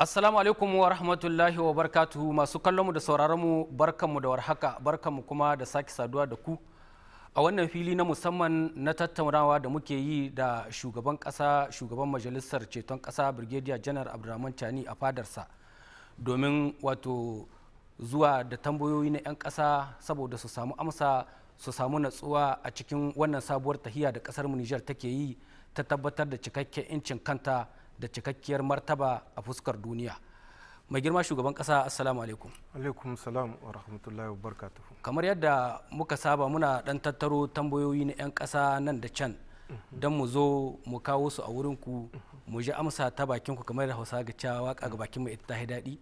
Assalamu alaikum wa rahmatullahi wa barakatuhu masu kallonmu da sauraronmu barkanmu da warhaka barkanmu kuma da sake saduwa da ku a wannan fili na musamman na tattaunawa da muke yi da shugaban kasa shugaban majalistar ceton kasa Brigadier General Abdourahame Tiani a fadarsa domin wato zuwa da tambayoyi na 'yan kasa saboda su samu amsa su samu natsuwa a cikin wannan sabuwar tahiya da kasar Niger take yi ta tabbatar da cikakken 'yancin kanta da cikakkiyar martaba a fuskar duniya. Mai girma shugaban kasa, assalamu alaikum. Alaikum salam wa rahmatullahi wa barakatuhu. Kamar yadda muka saba muna dan tattaro tambayoyi na 'yan kasa nan da can don mu zo mu kawo su a wurinku mu ji amsa ta bakinku kamar da Hausa ga cewa waka ga bakin mai ita ta daɗi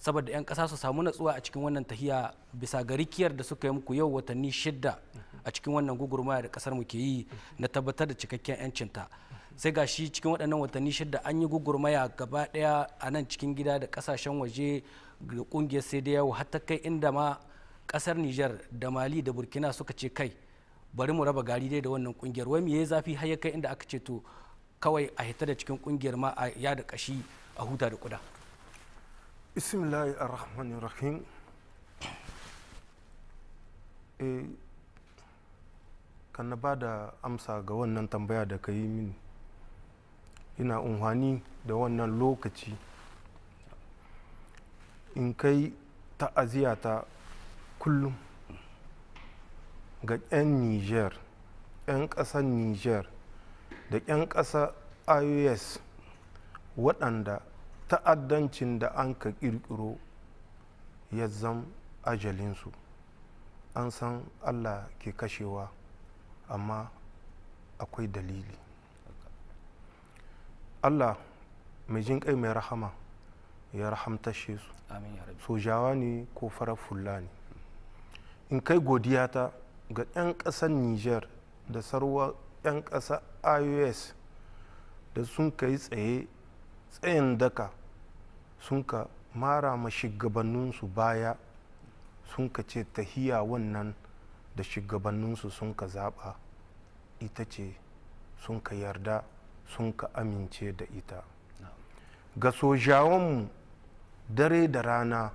saboda 'yan kasa su samu natsuwa a cikin wannan tahiya bisa ga rikiyar da suka yi muku yau watanni 6 a cikin wannan gugurmaya da kasar mu ke yi na tabbatar da cikakken 'yancinta. Sai ga shi cikin waɗannan watanni 6 an yi gugurmaya gaba ɗaya a nan cikin gida da ƙasashen waje da ƙungiyar sai da yawo hatta kai inda ma ƙasar Niger da Mali da Burkina suka ce kai bari mu raba gari dai da wannan ƙungiyar. Wai me ya zafi har ya kai inda aka ce to kawai a hita da cikin ƙungiyar ma a ya da ƙashi a huta da kuda. Bismillahir Rahmanir Rahim. Kan na ba da amsa ga wannan tambaya da ka yi mini. Ina unhwani da wannan lokaci in kai ta'aziyata kullum ga 'yan Niger, 'yan ƙasar Niger da 'yan ƙasar IOS waɗanda ta'addancin da an ka ƙirƙiro ya zam ajalinsu. An san Allah ke kashewa amma akwai dalili. Allah mai jin kai mai rahama ya rahamtashe su. Sojawa ne ko farar fulla ne. In kai godiyata ga 'yan ƙasar Niger da sarwa 'yan ƙasar IOS da sun kai tsayin daka sun ka mara ma shugabanninsu baya sun ka ce tahiya wannan da shugabanninsu sun ka zaɓa ita ce sun ka yarda sun ka amince da ita. Ga sojawanmu dare da rana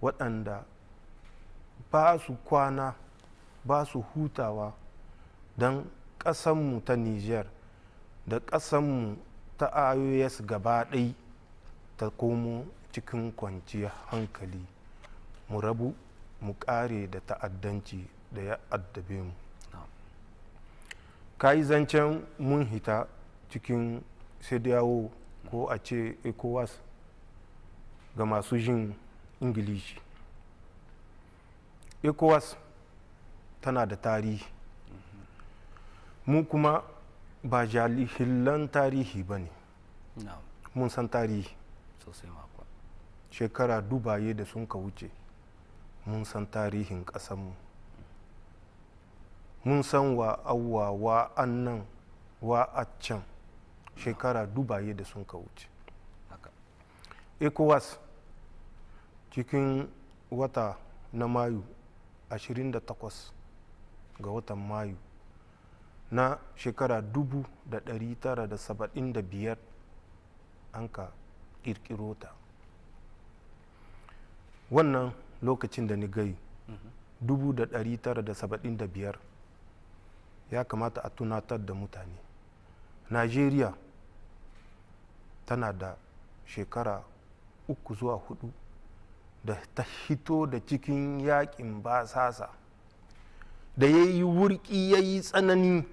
waɗanda ba su kwana ba su hutawa don ƙasanmu ta Niger da ƙasanmu ta IOS gaba ɗai ta komo cikin kwanciyar hankali mu rabu mu ƙare da ta'addanci da ya addabe mu. Ka yi zancen mun hita cikin yawo ko a ce ECOWAS ga masu jin Ingilishi. ECOWAS tana da tarihi. Mu kuma ba jahillan tarihi ba ne. Mun san tarihi. Shekara dubaye da sun ka wuce mun san tarihin ƙasanmu. Mun san wa awwa wa annan wa a can shekara dubaye da sun ka wuce. ECOWAS cikin wata na Mayu 28 ga watan Mayu na shekara 1975 an ka ƙirƙiro ta. Wannan lokacin da ni gai 1975 ya kamata a tunatar da mutane. Najeriya tana da shekara 3 zuwa 4 da ta hito da cikin yakin basasa da ya yi wurki ya yi tsanani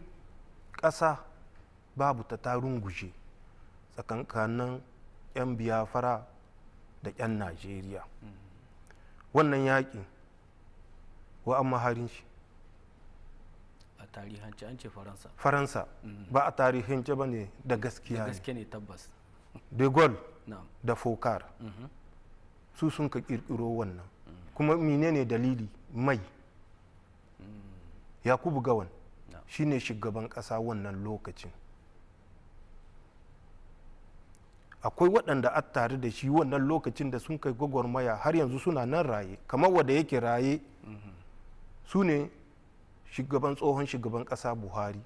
ƙasa babu ta tarun gushe tsakankanin 'yan biyafara da 'yan Najeriya. Wannan yakin wa an maharin shi a tarihance an ce Faransa ba a tarihance ba ne da gaskiya ne. gaske ne tabbas. De Gaulle da Fokar su sun ka kirkiro wannan. Kuma menene dalili? Mai Yakubu Gawan shine shugaban ƙasa wannan lokacin. Akwai waɗanda a tare da shi wannan lokacin da sun kai gwagwarmaya har yanzu suna nan raye kamar wanda yake raye su ne tsohon shugaban ƙasa Buhari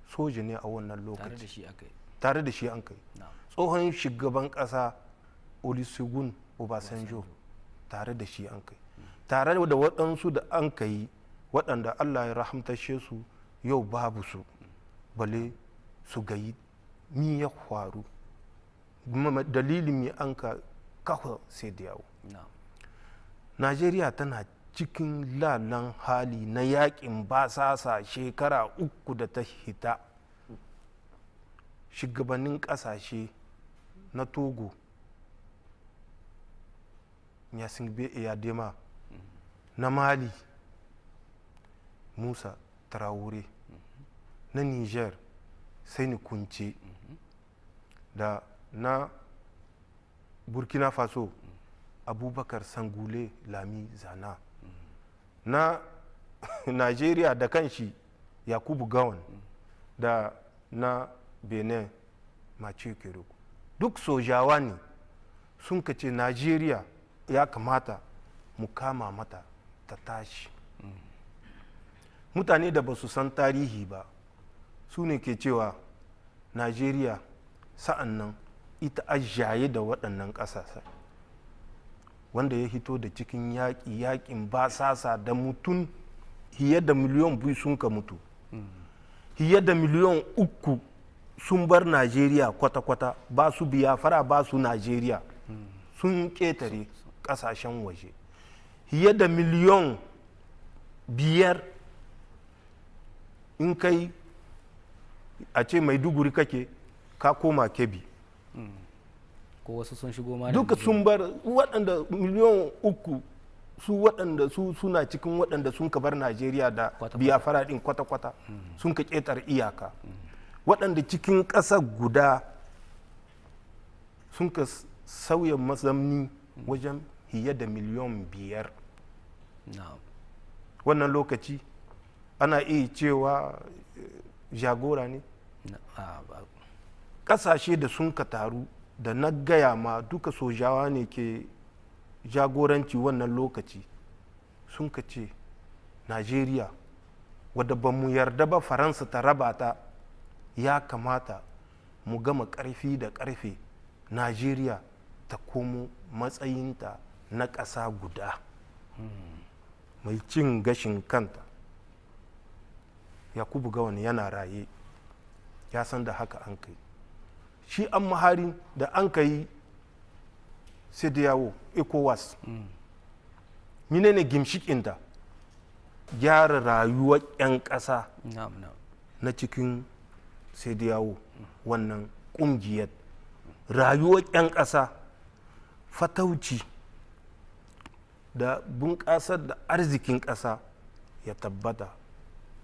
soja ne a wannan lokacin. Tare da shi aka yi. Tare da shi an kai. Tsohon shugaban ƙasa olusegun obasanjo tare da shi an kai, tare da waɗansu da an kai waɗanda allah ya rahamtashe su yau babu su, bale su gayi mi ya faru, dalilin mi an ka kafa sai da yawo. Najeriya tana cikin lalan hali na yakin basasa shekara 3 da ta hita. Shugabannin ƙasashe na Togo, Nyasingbe Eyadema, na Mali, Musa Traore, na Niger, Sani Kunce, da na Burkina Faso, Abubakar Sangule Lami Zana, na Najeriya da kanshi Yakubu Gowon, da na Benin Mathieu Keroku. Duk sojawa ne sun kace Najeriya ya kamata mu kama mata ta tashi. Mutane da ba su san tarihi ba su ne ke cewa Najeriya sa'an nan ita ajaye da waɗannan ƙasashe wanda ya hito da cikin yaƙin basasa da mutum fiye da miliyan 2 sun ka mutu, fiye da miliyan 3 sun bar Najeriya kwata-kwata, ba su Biafra ba su Najeriya, sun ƙetare ƙasashen waje, fiye da miliyan 5 in kai a ce Maiduguri kake ka koma Kebbi, ko wasu sun shigo ma duka sun bar waɗanda miliyan 3 su waɗanda su suna cikin waɗanda sun ka bar Najeriya da Biafra ɗin kwata-kwata sun ka ƙetar iyaka, waɗanda cikin ƙasa guda sun ka sauya mazamni wajen fiye da miliyan 5. Wannan lokaci ana iya cewa jagora ne. Ƙasashe da sun ka taru da na gaya ma duka sojawa ne ke jagoranci wannan lokaci sun ka ce Najeriya wadda ba mu yarda ba Faransa ta raba ta, ya kamata mu gama ƙarfi da ƙarfe Najeriya ta komo matsayinta na ƙasa guda mai cin gashin kanta. Yakubu Gowon yana raye ya san da haka an kai, shi an mahari da an kai sai da yawo ECOWAS. Mine ne gimshikinta? Gyara rayuwar 'yan ƙasa na cikin sai da yawo wannan ƙungiyar, rayuwar 'yan ƙasa, fatauci da bunƙasar da arzikin ƙasa ya tabbata,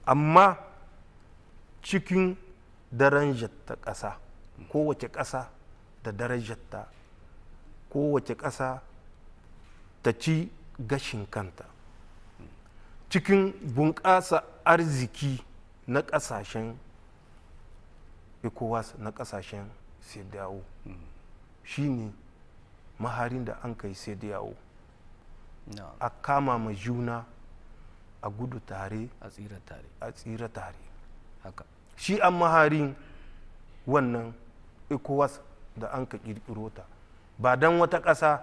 amma cikin darajar ta ƙasa. Kowace ƙasa da darajarta, kowace ƙasa ta ci gashin kanta cikin bunƙasa arziki na ƙasashen ECOWAS, na ƙasashen CEDEAO. Shi ne maharin da an kai CEDEAO, a kama ma juna, a gudu tare, a tsira tare. Shi an maharin wannan ECOWAS da an ka ƙirƙiro ta ba don wata ƙasa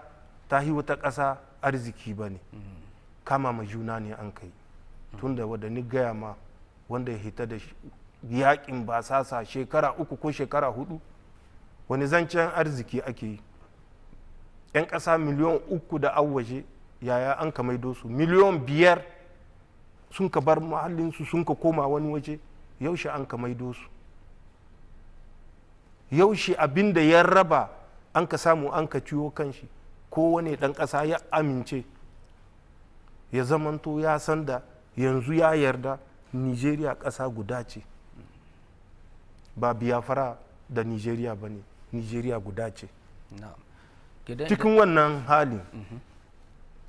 ta yi wata ƙasa arziki ba ne, kama ma juna ne an kai. Tun da wadda ni gaya ma wanda ya hita da yaƙin basasa shekara 3 ko shekara 4, wani zancen arziki ake yi? 'Yan ƙasa miliyan 3 da waje yaya an ka maido su? Miliyan 5 sun ka bar mahallinsu sun ka koma wani waje, yaushe an ka maido su? Yaushe abin da ya raba an ka samu an ka ciwo kanshi? Kowane ɗan ƙasa ya amince ya zamanto ya san da yanzu ya yarda Nigeria ƙasa guda ce, ba Biafra da Nigeria ba ne, Nigeria guda ce. Cikin wannan halin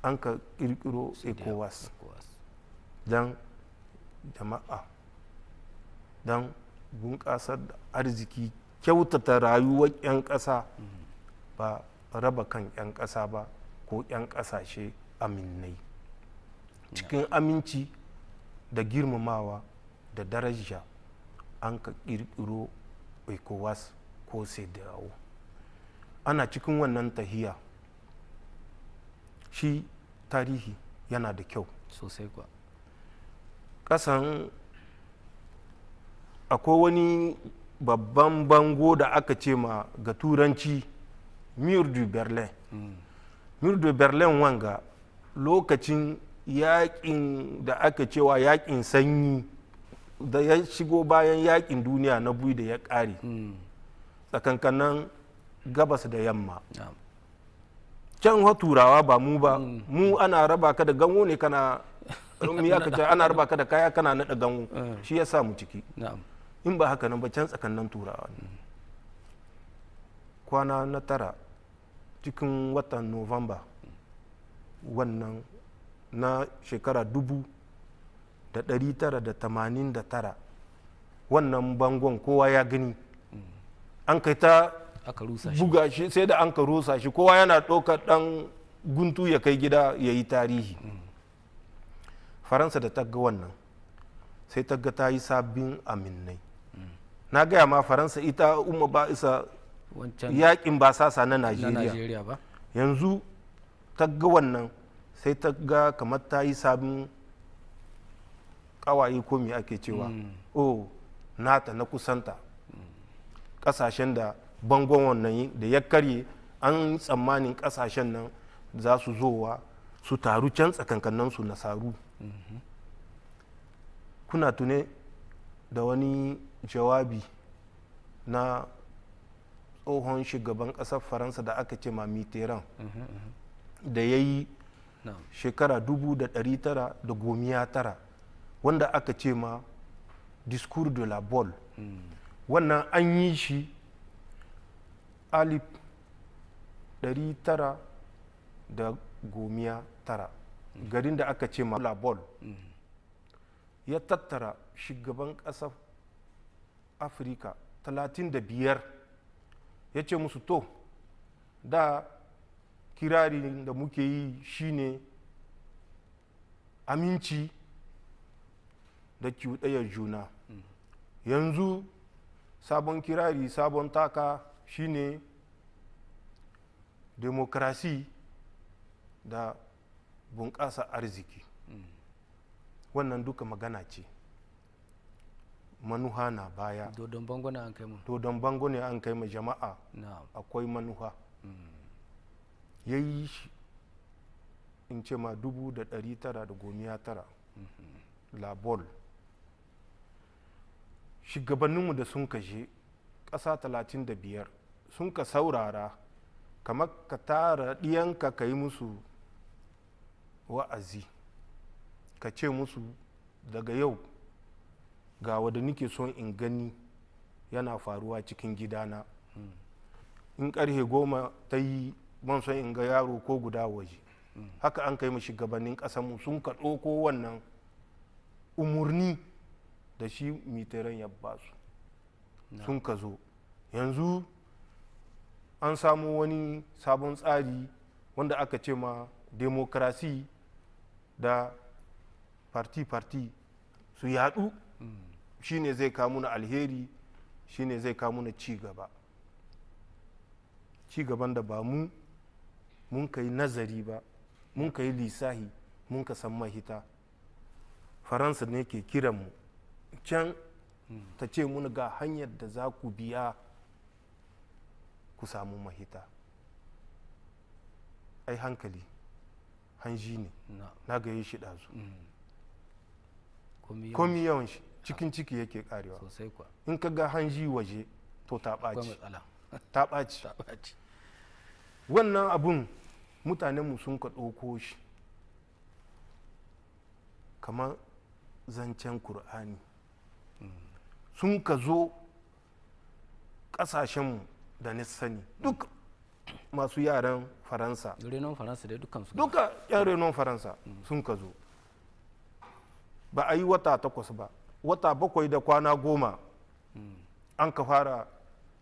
an ka ƙirƙiro ECOWAS don jama'a, don bunƙasar da arziki, kyautata rayuwar 'yan ƙasa, ba raba kan 'yan ƙasa ba ko 'yan ƙasashe aminai. Cikin aminci da girmamawa da daraja an ka ƙirƙiro ECOWAS ko CEDEAO. ana cikin wannan tahiya shi tarihi yana da kyau sosai kuwa. kasan akwai wani babban bango da aka ce ma ga turanci mur du berlin. Mur du berlin wanga lokacin yakin da aka cewa yakin sanyi da ya shigo bayan yakin duniya na biyu da ya kare tsakankanin gabas da yamma. Can turawa ba mu ba, mu ana raba ka da ganwo ne kana ana raba ka da kaya kana naɗa ganwo, shi ya sa mu ciki. In ba haka nan ba can tsakannin turawa ne. Kwana na tara cikin watan Nuwamba wannan na shekara 1989 wannan bangon kowa ya gani an kai ta buga shi sai da an ka rusa shi, kowa yana ɗaukar ɗan guntu ya kai gida ya yi tarihi. Faransa da ta ga wannan sai ta ga ta yi sabbin aminai. Na gaya ma Faransa ita umma ba isa yakin ba sasa na Najeriya ba. Yanzu ta ga wannan sai ta ga kamar ta yi sabbin kawaye ko me ake cewa nata na kusanta. Kasashen da bangon wannan da ya karye an tsammanin kasashen nan za su zowa su taru can tsakankanin su nasaru. Kuna tune da wani jawabi na tsohon shugaban ƙasar Faransa da aka ce ma Mitterrand da ya yi shekara 1919 wanda aka ce ma discours de la Bolle. Wannan an yi shi 1919 garin da aka ce ma la Bolle. Ya tattara shugaban ƙasar Afirka 35 ya ce musu to da kirari da muke yi shine aminci da cuɗayar juna. Yanzu sabon kirari sabon taka shine demokrasi da bunƙasa arziki. Wannan duka magana ce, manuha na baya. Dodon bango ne an kai mu. Dodon bango ne an kai ma jama'a. Akwai manuha. Ya yi shi in ce ma 1919 la Bolle. Shugabanninmu da sun kashe ƙasa 35 sun ka saurara kamar ka tara ɗiyanka ka yi musu wa'azi ka ce musu daga yau ga wadda nike son in gani yana faruwa cikin gidana. In ƙarfe 10 ta yi ban son in ga yaro ko guda waje. Haka an kai mu shugabannin ƙasarmu sun ka ɗauko wannan umurni da shi Mitterrand ya ba su. Sun ka zo yanzu an samu wani sabon tsari wanda aka ce ma demokrasi da parti su yadu. Shine zai kawo muna alheri, shine zai kawo muna cigaba. Cigaban da ba mun kai nazari ba, mun kai lissahi, mun ka san mahita. Faransa ne ke kiran mu can ta ce muna ga hanyar da za ku biya ku samu mahita. Ai hankali hanji ne, na gaye shi ɗazu. Komi yawan shi cikin ciki yake karewa. In ka ga hanji waje to ta ɓaci. Ta ɓaci. Wannan abun mutanenmu sun ka ɗauko shi kamar zancen Kur'ani. Sun ka zo ƙasashenmu da na sani duk masu yaran Faransa. Renon Faransa dai dukansu. Duka yan renon Faransa sun ka zo. Ba a yi wata 8 ba, wata 7 da kwana 10 an ka fara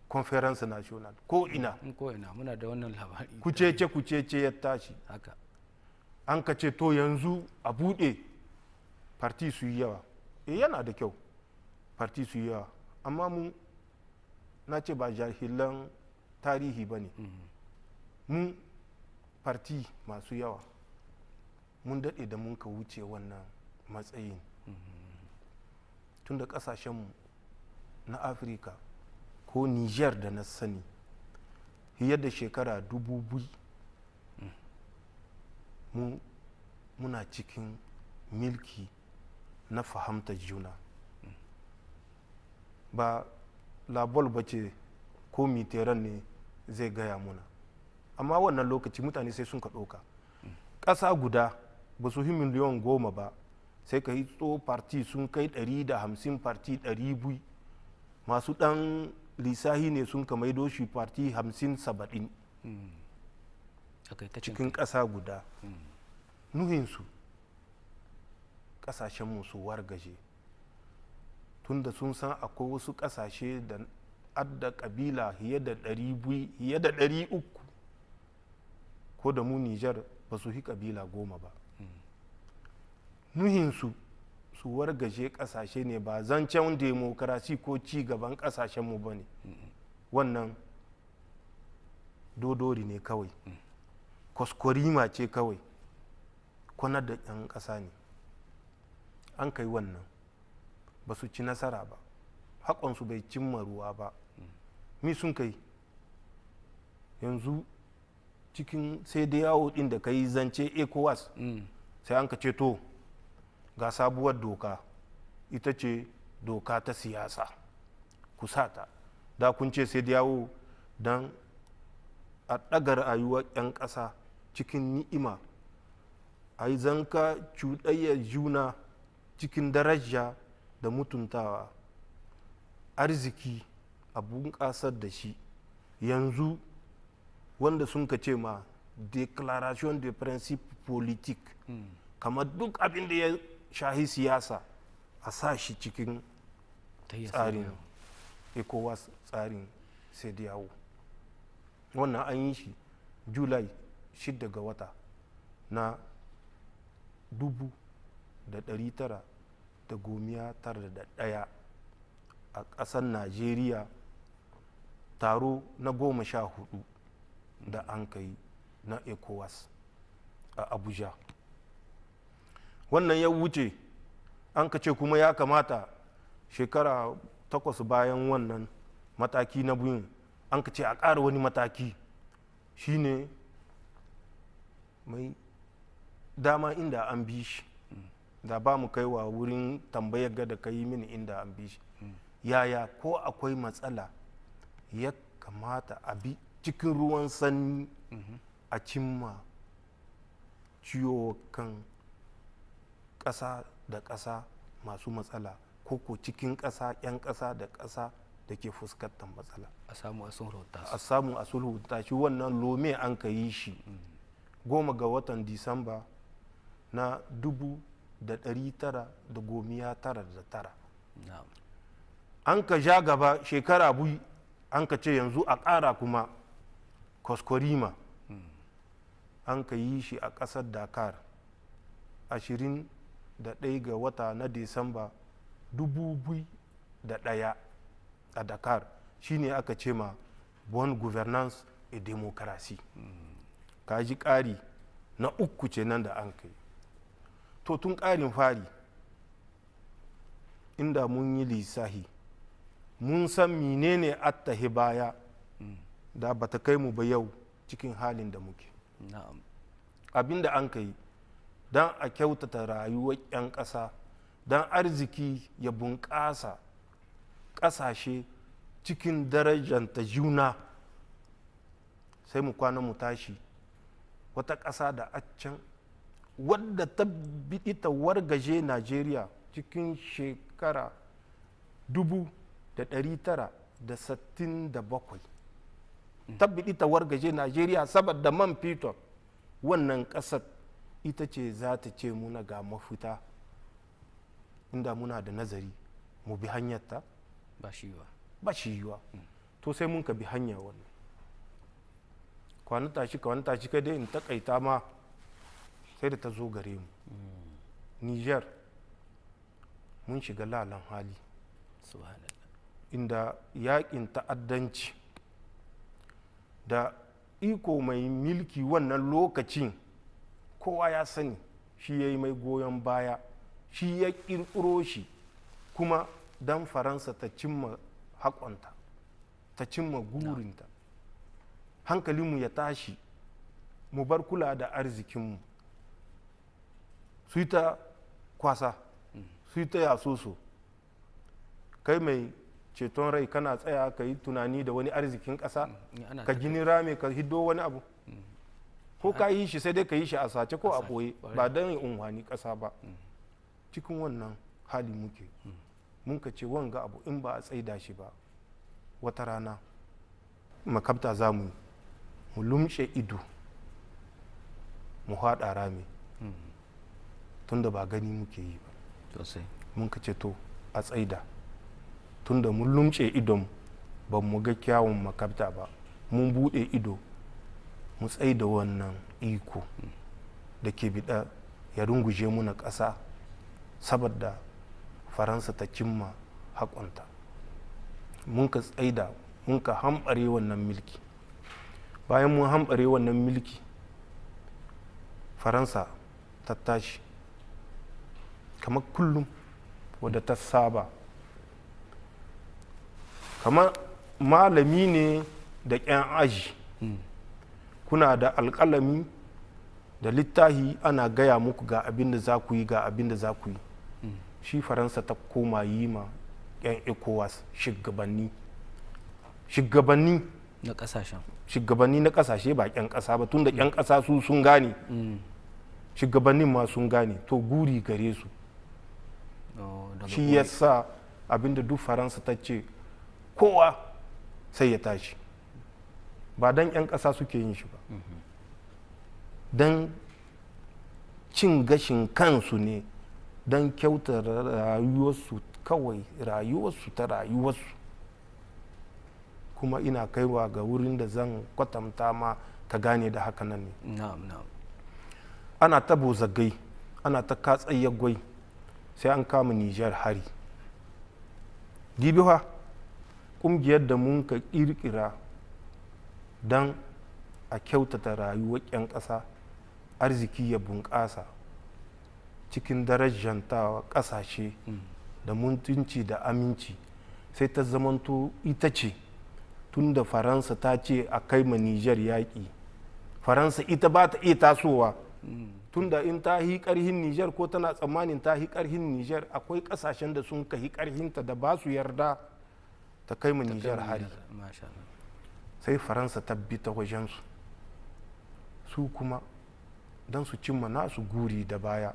conference national ko ina muna da wannan labari. Kucece ya tashi haka. An ka ce to yanzu a buɗe parti su yi yawa. Yana da kyau parti su yi yawa, amma mu na ce ba jahilan tarihi ba ne. Mun parti masu yawa mun daɗe da mun ka wuce wannan matsayin. Tun da ƙasashenmu na afirka ko niger da na sani fiye da shekara 2000 muna cikin milki na fahimtar juna. Ba labol ba ce ko miteran ne zai gaya muna, amma wannan lokaci mutane sai sun ka ɗauka ƙasa guda ba su yi miliyan 10 ba, sai ka yi parti sun kai 150 parti 200 masu ɗan lissahi ne sun ka maido shi parti 50-70 cikin ƙasa guda. Nuhinsu ƙasashenmu su wargaje, tunda sun san akwai wasu ƙasashe da adda ƙabila fiye da 200 fiye da 300, ko da mu Niger ba su yi ƙabila 10 ba. Nuhinsu su wargaje ƙasashe ne, ba zancen demokarasi ko ci gaban ƙasashenmu ba ne. Wannan dodori ne kawai, kwaskwarima ce kawai, kwanar da 'yan ƙasa ne. An kai wannan ba su ci nasara ba, haƙonsu bai cimma ruwa ba. Mi sun kai yanzu cikin sai da yawo ɗin da ka yi zance ecowas, sai an ka ce to ga sabuwar doka, ita ce doka ta siyasa, ku sata. Da kun ce sai da yawo don a ɗaga rayuwar 'yan ƙasa cikin ni'ima, a yi zanka cuɗayyar juna cikin daraja da mutuntawa, arziki a bunƙasar da shi. Yanzu wanda sun ka ce ma declaration de principe politique, kamar duk abin da ya shahi siyasa a sa shi cikin tsarin ecowas, tsarin sai da yawo. Wannan an yi shi Julai 6 ga wata na 1991 a ƙasar Najeriya, taro na 14 da an kai na ecowas a Abuja. Wannan ya wuce, an ka ce kuma ya kamata shekara 8 bayan wannan mataki na biyun, an ka ce a ƙara wani mataki, shine mai dama inda an bi shi. Da ba mu kai wa wurin tambayar ga da ka yi mini inda an bi shi. Yaya ko akwai matsala ya kamata a bi cikin ruwan sanyi a cimma ciwo kan ƙasa da ƙasa masu matsala, ko cikin ƙasa 'yan ƙasa da ƙasa da ke fuskantar matsala, a samu a sulhunta shi. Wannan lome an ka yi shi 10 ga watan Disamba na 1999. An ka ja gaba shekara biyu, an ka ce yanzu a ƙara kuma kwaskwarima. An ka yi shi a ƙasar Dakar 21 ga wata na Disamba 2001 a Dakar. Shine aka ce ma bonne gouvernance et démocratie. Ka ji ƙari na 3 ce nan da an kai. To tun ƙarin fari, inda mun yi lissahi mun san menene attahi baya, da bata kai mu ba yau cikin halin da muke. Abin da an kai don a kyautata rayuwar 'yan ƙasa, don arziki ya bunƙasa ƙasashe cikin darajanta juna, sai mu kwana mu tashi wata ƙasa da accan wadda ta biɗi ta wargaje Najeriya cikin shekara 1967. Ta biɗi ta wargaje Najeriya saboda man fetur. Wannan ƙasar ita ce za ta ce muna ga mafita, inda muna da nazari mu bi hanyarta ba shi yiwa. To sai mun ka bi hanya wannan. Kwana tashi kai dai in takaita ma, sai da ta zo gare mu. Niger mun shiga lalan hali, inda yakin ta'addanci da iko mai milki wannan lokacin kowa ya sani shi ya yi mai goyon baya, shi ya ƙirƙiro shi kuma don faransa ta cimma haƙonta, ta cimma gurinta. Hankalinmu ya tashi, mu bar kula da arzikinmu, su yi ta kwasa, su yi ta yasoso. Kai mai ceton rai kana tsaya ka yi tunani da wani arzikin ƙasa, ka gini rame ka hiddo wani abu, ko ka yi shi sai dai ka yi shi a sace ko a ɓoye, ba don unhwani ƙasa ba. Cikin wannan hali muke, mun ka ce wanga abu in ba a tsaida shi ba, wata rana makabta za mu lumshe ido mu haɗa rami, tunda ba gani muke yi ba. Mun ka ce to a tsaida, tunda mun lumshe idon ba mu ga kyawun makabta ba, mun buɗe ido mu tsaida wannan iko da ke biɗa ya runguje muna ƙasa saboda faransa ta cimma haƙonta. Mun ka tsaida, mun ka hambare wannan milki. Bayan mun hambare wannan milki, faransa ta tashi kamar kullum wadda ta saba, kamar malami ne da ƙyan aji, kuna da alƙalami da littahi ana gaya muku ga abin da za ku yi, ga abin da za ku yi. Shi faransa ta koma yi ma 'yan ecowas shugabanni na kasashen, shugabanni na kasashe ba 'yan ƙasa ba, tunda 'yan ƙasa su sun gane, shugabannin ma sun gane, to guri gare su. Shi ya sa abinda duk faransa ta ce kowa sai ya tashi, ba don 'yan ƙasa suke yin shi ba, don cin gashin kansu ne, don kyautar rayuwarsu kawai, rayuwarsu ta rayuwarsu. Kuma ina kaiwa ga wurin da zan kwatanta ma ka gane da haka nan ne. Ana ta bozagai, ana ta katsayyagwai, sai an kama Niger hari. Dibiwa ƙungiyar da mun ka ƙirƙira don a kyautata rayuwar 'yan ƙasa, arziki ya bunƙasa cikin darajantawa ƙasashe da mutunci da aminci, sai ta zamanto ita ce, tun da faransa ta ce a kai ma Niger yaƙi, faransa ita ba ta iya tasowa, tun da in ta hi ƙarhin Niger ko tana tsammanin ta hi ƙarhin Niger, akwai ƙasashen da sun kahi ƙarhinta da ba su yarda ta kai ma Niger hari. Sai faransa ta bi ta wajensu, su kuma don su cimma nasu guri da baya,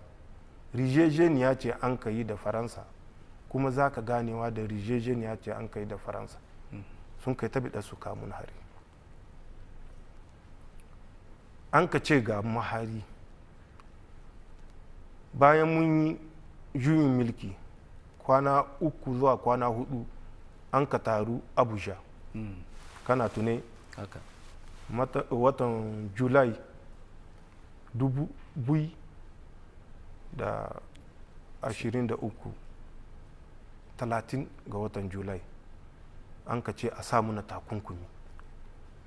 rijejeniya ce an ka yi da faransa, kuma za ka ganewa da rijejeniya ce an ka yi da faransa, sun kai ta biɗa su kamun hari. An ka ce ga mahari, bayan mun yi juyin mulki kwana 3 zuwa kwana 4 an ka taru Abuja, kana tune watan Julai 2023, 30 ga watan Julai an ka ce a samu na takunkumi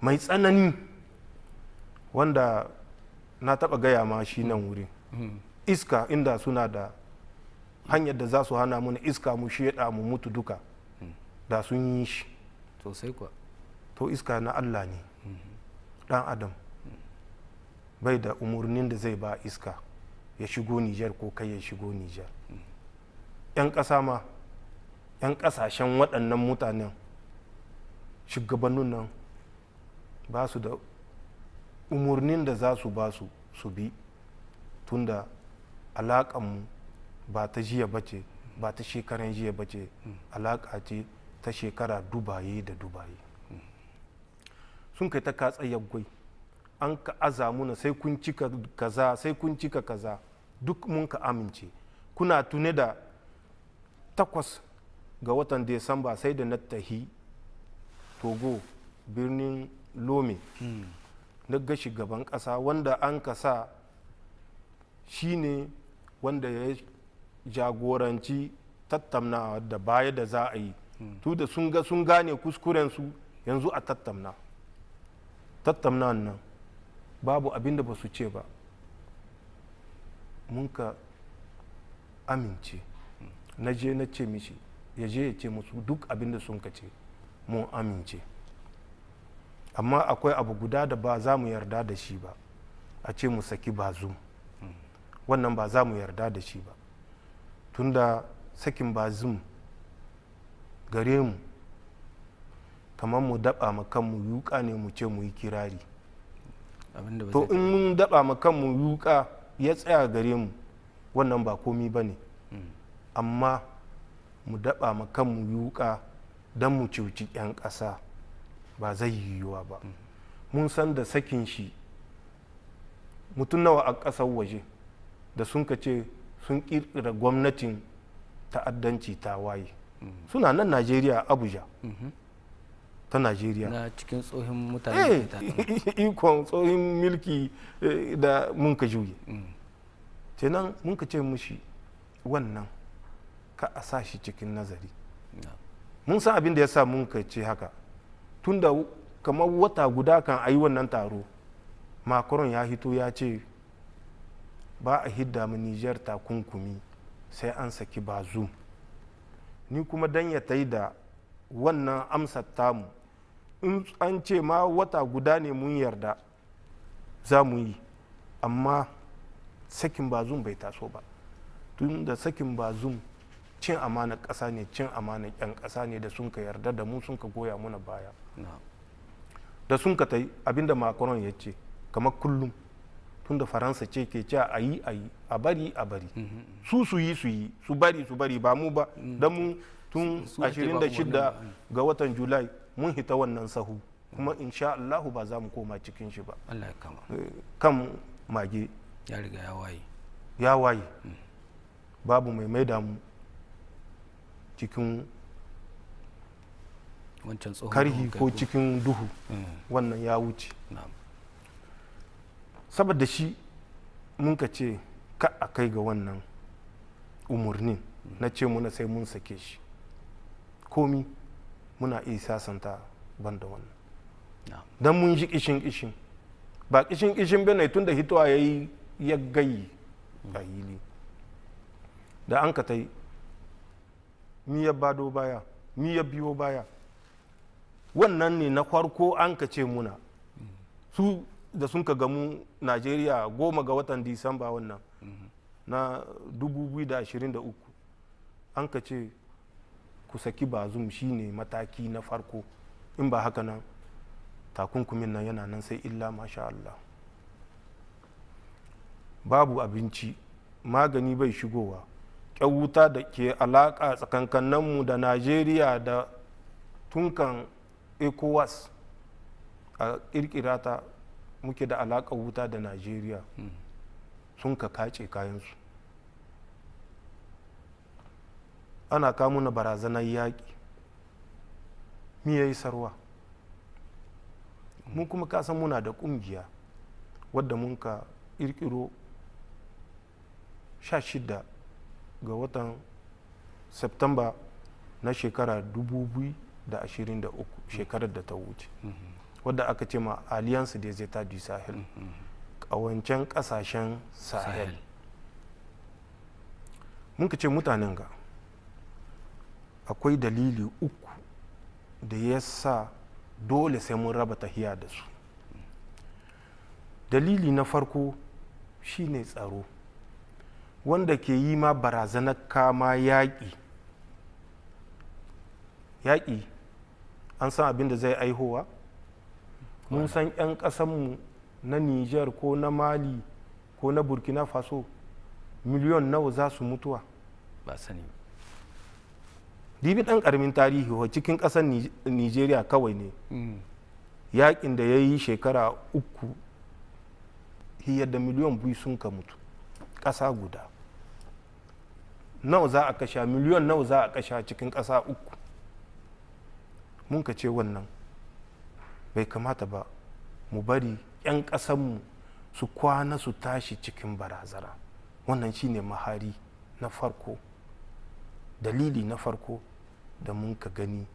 mai tsanani, wanda na taɓa gaya ma shi nan wuri. Iska inda suna da hanyar da za su hana mana iska mu sheɗa mu mutu duka, da sun yi shi sosai kuwa. To iska na Allah ne, ɗan adam bai da umarnin da zai ba iska ya shigo Niger ko kai ya shigo Niger. 'Yan ƙasa ma, 'yan ƙasashen waɗannan mutanen, shugabannin nan ba su da umarnin da za su ba su bi, tunda alaƙanmu ba ta jiya bace, ba ta shekaran jiya bace, alaƙa ce ta shekara dubaye da dubaye. Sun kai ta katsa yaggwai, an ka aza muna sai kun cika kaza, sai kun cika kaza, duk mun ka amince. Kuna tune da 8 ga watan Desamba sai da na tahi Togo, birnin Lome, na ga shugaban ƙasa wanda an ka sa shi ne wanda ya jagoranci tattaunawa da baya da za a yi, tu da sun gane kuskurensu, yanzu a tattauna. tattaunawa nan babu abin da ba su ce ba, mun ka amince. Na je na ce mishi ya je ya ce musu duk abin da sun ka ce mun amince, amma akwai abu guda da ba za mu yarda da shi ba, a ce mu saki bazum. Wannan ba za mu yarda da shi ba, tunda sakin bazum gare mu kamar mu daba ma kanmu yuka ne mu ce mu yi kirari. To in mun daba ma kanmu yuka ya tsaya gare mu, wannan ba komi ba ne, amma mu daba ma kanmu yuka don mu cuci 'yan ƙasa ba zai yiwuwa ba. Mun san da sakin shi mutum nawa a ƙasar waje da sun ka ce sun ƙirƙira gwamnatin ta'addanci ta waye, suna nan Najeriya, Abuja ta Najeriya, na cikin tsohon mutane ikon tsohon milki da mun ka juye. Kenan mun ka ce mushi wannan ka a sa shi cikin nazari. Mun san abin da ya sa mun ka ce haka, tunda kamar wata guda kan a yi wannan taro, Macron ya hito ya ce ba a hidda mu Niger takunkumi sai an saki bazum. Ni kuma dan ya tai da wannan amsar tamu, in an ce ma wata guda ne mun yarda za mu yi, amma sakin bazum bai taso ba, tun da sakin bazum cin amana ƙasa ne, cin amana 'yan ƙasa ne da sun ka yarda da mu, sun ka goya muna baya. Da sun ka tai abinda Macron ya ce kamar kullum, tun da Faransa ce ke cewa a yi a bari a bari, su yi su bari ba mu ba, don mu tun 26 ga watan Julai mun hita wannan sahu, kuma insha Allahu ba za mu koma cikin shi ba. Kan mage ya riga ya waye, babu mai maida mu cikin karhi ko cikin duhu, wannan ya wuce. Saboda shi mun ka ce ka a kai ga wannan umarnin na ce muna sai mun sake shi, komi muna iya sasanta ban da wannan. Don mun ji kishin ba kishin bane, tun da hitowa ya yi ya gayi a hili da an ka tai mi ya bado baya, mi ya biyo baya. Wannan ne na farko an ka ce muna su da sun ka gamu Najeriya 10 ga watan Disamba wannan na 2023, an ka ce ku saki bazum shine mataki na farko, in ba haka nan takunkumin nan yana nan sai illa masha Allah. Babu abinci, magani bai shigowa, wuta da ke alaƙa tsakankaninmu da Najeriya da tunkan ECOWAS a ƙirƙira ta muke da alaƙa wuta da Najeriya, sun ka kace kayansu. Ana kamuna barazanar yaƙi, mi ya yi sarwa. Mun kuma kasan muna da ƙungiya wadda mun ka ƙirƙiro 16 ga watan Septamba na shekara 2023, shekarar da ta wuce, wadda aka ce ma Alliance des États du Sahel, ƙawancen ƙasashen Sahel. Mun ka ce mutanen ga akwai dalili uku da ya sa dole sai mun raba tahiya da su. Dalili na farko shine tsaro, wanda ke yi ma barazanar kama yaƙi. An san abin da zai aihowa? Mun san 'yan ƙasanmu na Niger ko na Mali ko na Burkina Faso miliyon nawa za su mutuwa? Ba sani. Dibi ɗan ƙaramin tarihi wa cikin ƙasar Nijeriya kawai ne, yaƙin da ya yi shekara 3 hiyar da miliyon 2 sun ka mutu, ƙasa guda. Nawa za a kasha, miliyon nawa za a kasha cikin ƙasa 3? Mun ka ce wannan bai kamata ba mu bari 'yan ƙasanmu su kwana su tashi cikin barazana. Wannan shine mahari na farko, dalili na farko da mun ka gani,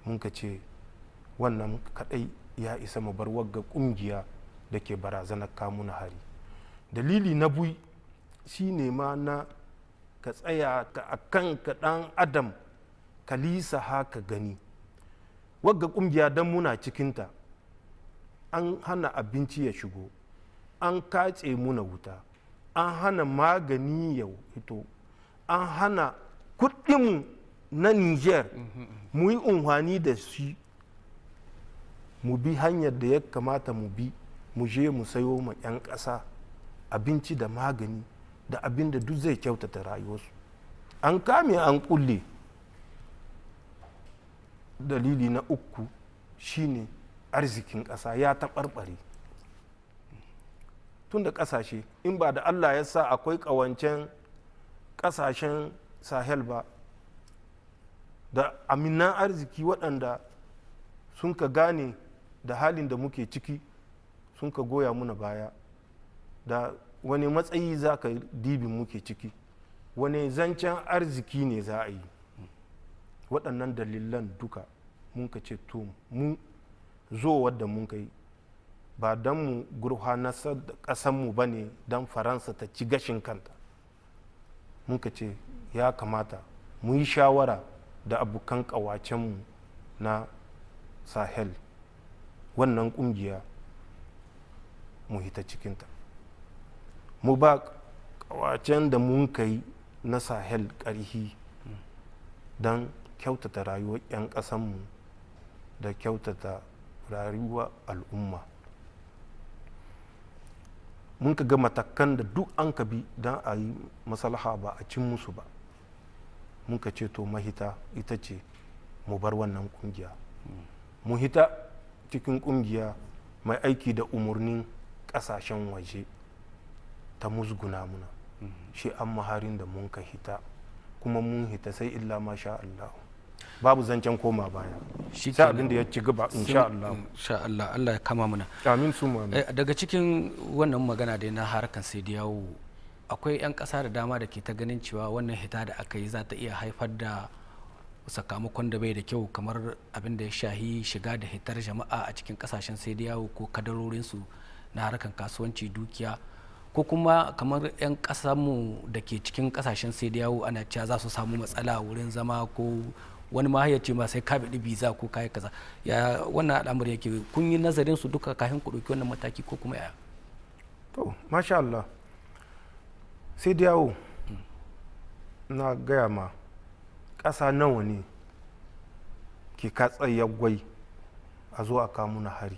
mun ka ce wannan kadai ya isa mu bar wagga kungiya da ke barazanar kamuna hari. Dalili na bui shine ma na ka tsaya a kan ka dan adam ka lisa haka gani wagga kungiya don muna cikinta an hana abinci ya shigo, an katse muna wuta, an hana magani ya hito, an hana kudinmu na Niger mu yi unhwani da shi mu bi hanyar da ya kamata mu bi, mu je mu sayo ma 'yan ƙasa abinci da magani da abin da duk zai kyautata rayuwarsu. An kame an kulle. Dalili na uku shine arzikin ƙasa ya taɓarɓare. Tun da ƙasashe in ba da Allah ya sa akwai ƙawancen ƙasashen Sahel ba da aminan arziki waɗanda sun ka gane da halin da muke ciki sun ka goya muna baya, da wani matsayi za ka dibin muke ciki, wani zancen arziki ne za a yi. Waɗannan dalilan duka mun ka ce to mu zo wadda mun kai ba don mu gurhanasar da ƙasanmu ba ne don Faransa ta ci gashin kanta. Mun ka ce ya kamata mu yi shawara da abokan ƙawacenmu na Sahel, wannan ƙungiya mu hita cikinta, mu ba ƙawacen da mun kai na Sahel ƙarhi don kyautata rayuwar 'yan ƙasanmu da kyautata rayuwar al'umma. Mun ka ga matakan da duk an ka bi don a yi maslaha ba a cin musu ba. Mun ka ce to mahita ita ce mu bar wannan kungiya, mu hita cikin kungiya mai aiki da umarnin kasashen waje ta musguna muna. Shi an maharin da mun ka hita, kuma mun hita sai illa masha Allah, babu zancen koma baya, sai abin da ya ci gaba insha Allah. Insha Allah, Allah ya kama muna. Amin su mu. Daga cikin wannan magana da na harkan sai da yawo, akwai 'yan ƙasa da dama da ke ta ganin cewa wannan hita da aka yi za ta iya haifar da sakamakon da bai da kyau, kamar abin da ya shahi shiga da hitar jama'a a cikin ƙasashen sai da yawo ko kadarorinsu na harkan kasuwanci, dukiya, ko kuma kamar 'yan ƙasarmu da ke cikin ƙasashen sai da yawo ana cewa za su samu matsala wurin zama, ko wani ma ya ce ma sai ka biɗi biza ko kayi kaza. Ya wannan al'amari yake, kun yi nazarin su duka kafin ku ɗauki wannan mataki ko kuma ya? To masha Allah, sai da yawo na gaya ma ƙasa nawa ne ke katsayyar gwai a zo a kamu na hari.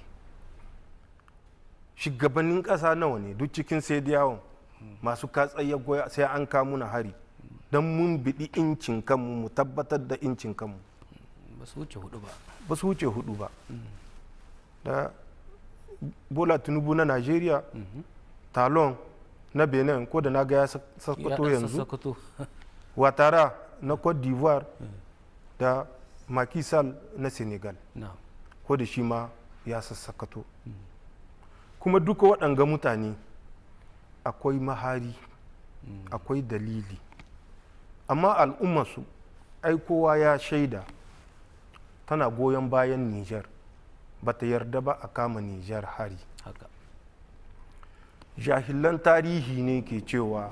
Shugabannin ƙasa nawa ne duk cikin sai da yawon masu katsayyar gwai sai an kamu na hari don mun biɗi incin kanmu, mu tabbatar da incin kanmu. Ba su wuce hudu ba. Ba su wuce hudu ba. Da Bola Tinubu na Najeriya, Talon na Benin, ko da na ga ya sakkwato yanzu, Ouattara na Cote d'Ivoire, da Macky Sall na Senegal, ko da shi ma ya sassakato. Kuma duka waɗanga mutane akwai mahari, akwai dalili, amma al'ummarsu ai kowa ya shaida tana goyon bayan Niger, ba ta yarda ba a kama Niger hari. Jahilan tarihi ne ke cewa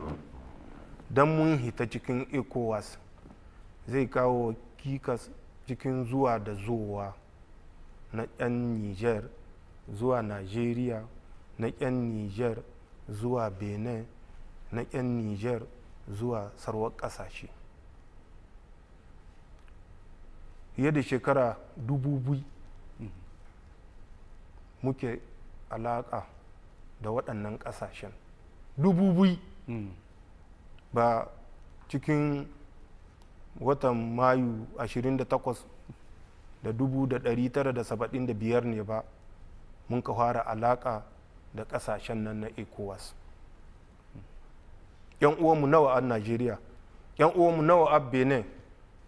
don mun hita cikin ECOWAS zai kawo kikas cikin zuwa da zowa na 'yan Niger zuwa Najeriya, na 'yan Niger zuwa Benin, na 'yan Niger zuwa sarwar ƙasashe. Fiye da shekara 2000 muke alaƙa da waɗannan ƙasashen. 2000 ba cikin watan Mayu 28 da 1975 ne ba mun ka fara alaƙa da ƙasashen nan na ECOWAS. 'Yan uwanmu nawa a Najeriya, 'yan uwanmu nawa a Benin,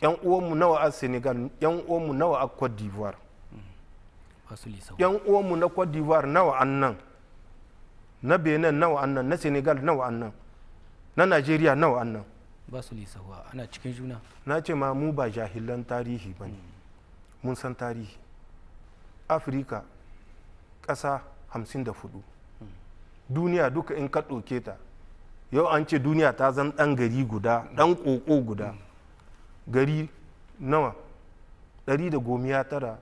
'yan uwanmu nawa a Senegal, 'yan uwanmu nawa a Cote d'Ivoire. 'Yan uwanmu na Cote d'Ivoire nawa an nan, na Benin nawa an nan, na Senegal nawa an nan, na Najeriya nawa an nan. Ba su lisawa, ana cikin juna. Na ce ma mu ba jahilan tarihi ba ne, mun san tarihi. Afirka ƙasa 54. Duniya duka in ka ɗauke ta, yau an ce duniya ta zan ɗan gari guda, ɗan ƙoƙo guda, gari nawa 193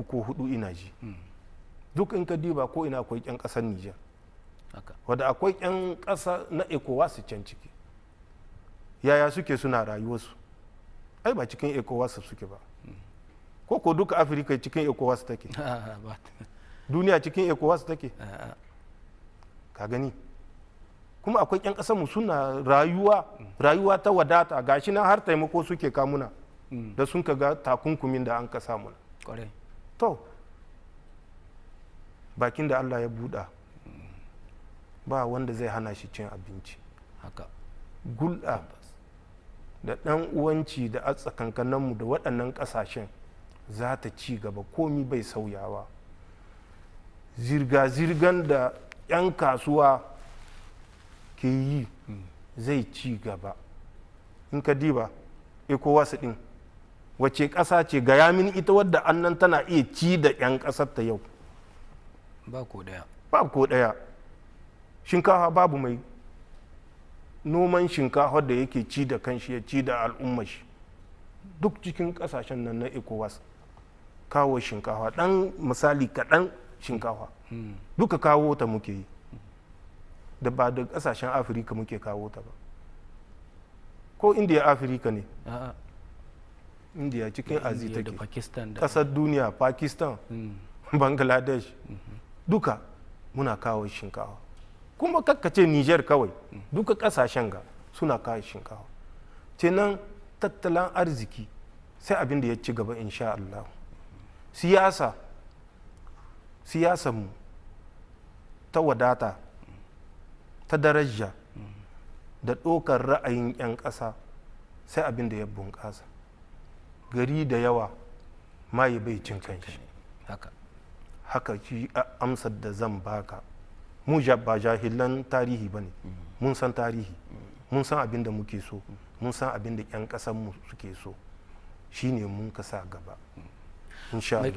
ko 4 ina ji. Duk in ka diba ko ina akwai 'yan ƙasar Niger, wadda akwai 'yan ƙasa na ECOWAS can ciki. Yaya suke suna rayuwarsu? Ai ba cikin ECOWAS suke ba. Ko duka Afirka cikin ECOWAS take? Duniya cikin ECOWAS take? Ka gani? Kuma akwai 'yan ƙasarmu suna rayuwa ta wadata, gashi nan har taimako suke kamuna da sun ka ga takunkumin da an ka samu. To, bakin da Allah ya buɗa ba wanda zai hana shi cin abinci. Gulɗa da ɗan uwanci da a tsakankaninmu da waɗannan ƙasashen za ta ci gaba, komi bai sauyawa. Zirga-zirgan da 'yan kasuwa ke yi zai ci gaba. In ka diba ECOWAS ɗin wace ƙasa ce gaya min ita wadda annan tana iya ci da 'yan ƙasar ta yau? Ba ko ɗaya. Shinkafa babu mai noman shinkafa da yake ci da kanshi ya ci da al'ummar shi. Duk cikin ƙasashen nan na ECOWAS kawo shinkafa, ɗan misali kaɗan shinkafa duka kawo ta muke yi, da ba da ƙasashen Afirka muke kawo ta ba. Ko Indiya Afirka ne? Indiya cikin Azi take, ƙasar duniya, Pakistan, Bangladesh, duka muna kawo shinkafa. Kuma kakkace Niger kawai, duka ƙasashen ga suna kawo shinkafa. Kenan tattalin arziki sai abin da ya ci gaba insha Allah. Siyasanmu ta wadata, ta daraja da ɗaukar ra'ayin 'yan ƙasa sai abin da ya bunƙasa. Gari da yawa maye bai cin kanshi. Haka shi amsar da zan baka. Mu ba jahilan tarihi ba ne, mun san tarihi, mun san abin da muke so, mun san abin da 'yan ƙasanmu suke so, shi ne mun kasa gaba.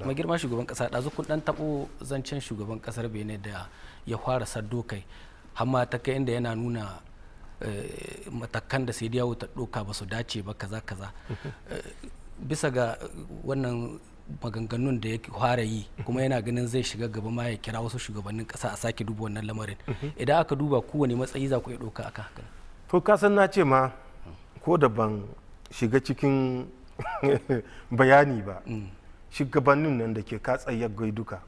Mai girma shugaban ƙasa, ɗazu kun ɗan taɓo zancen shugaban ƙasar Benin da ya fara saddo kai, hamma ta kai inda yana nuna matakan da sai yawo ta ɗoka ba su dace ba kaza. Bisa ga wannan maganganun da ya fara yi, kuma yana ganin zai shiga gaba ma ya kira wasu shugabannin ƙasa a sake duba wannan lamarin. Idan aka duba kowane matsayi za ku iya ɗauka akan haka? To kasan na ce ma ko da ban shiga cikin bayani ba, shugabannin nan da ke katsayyar duka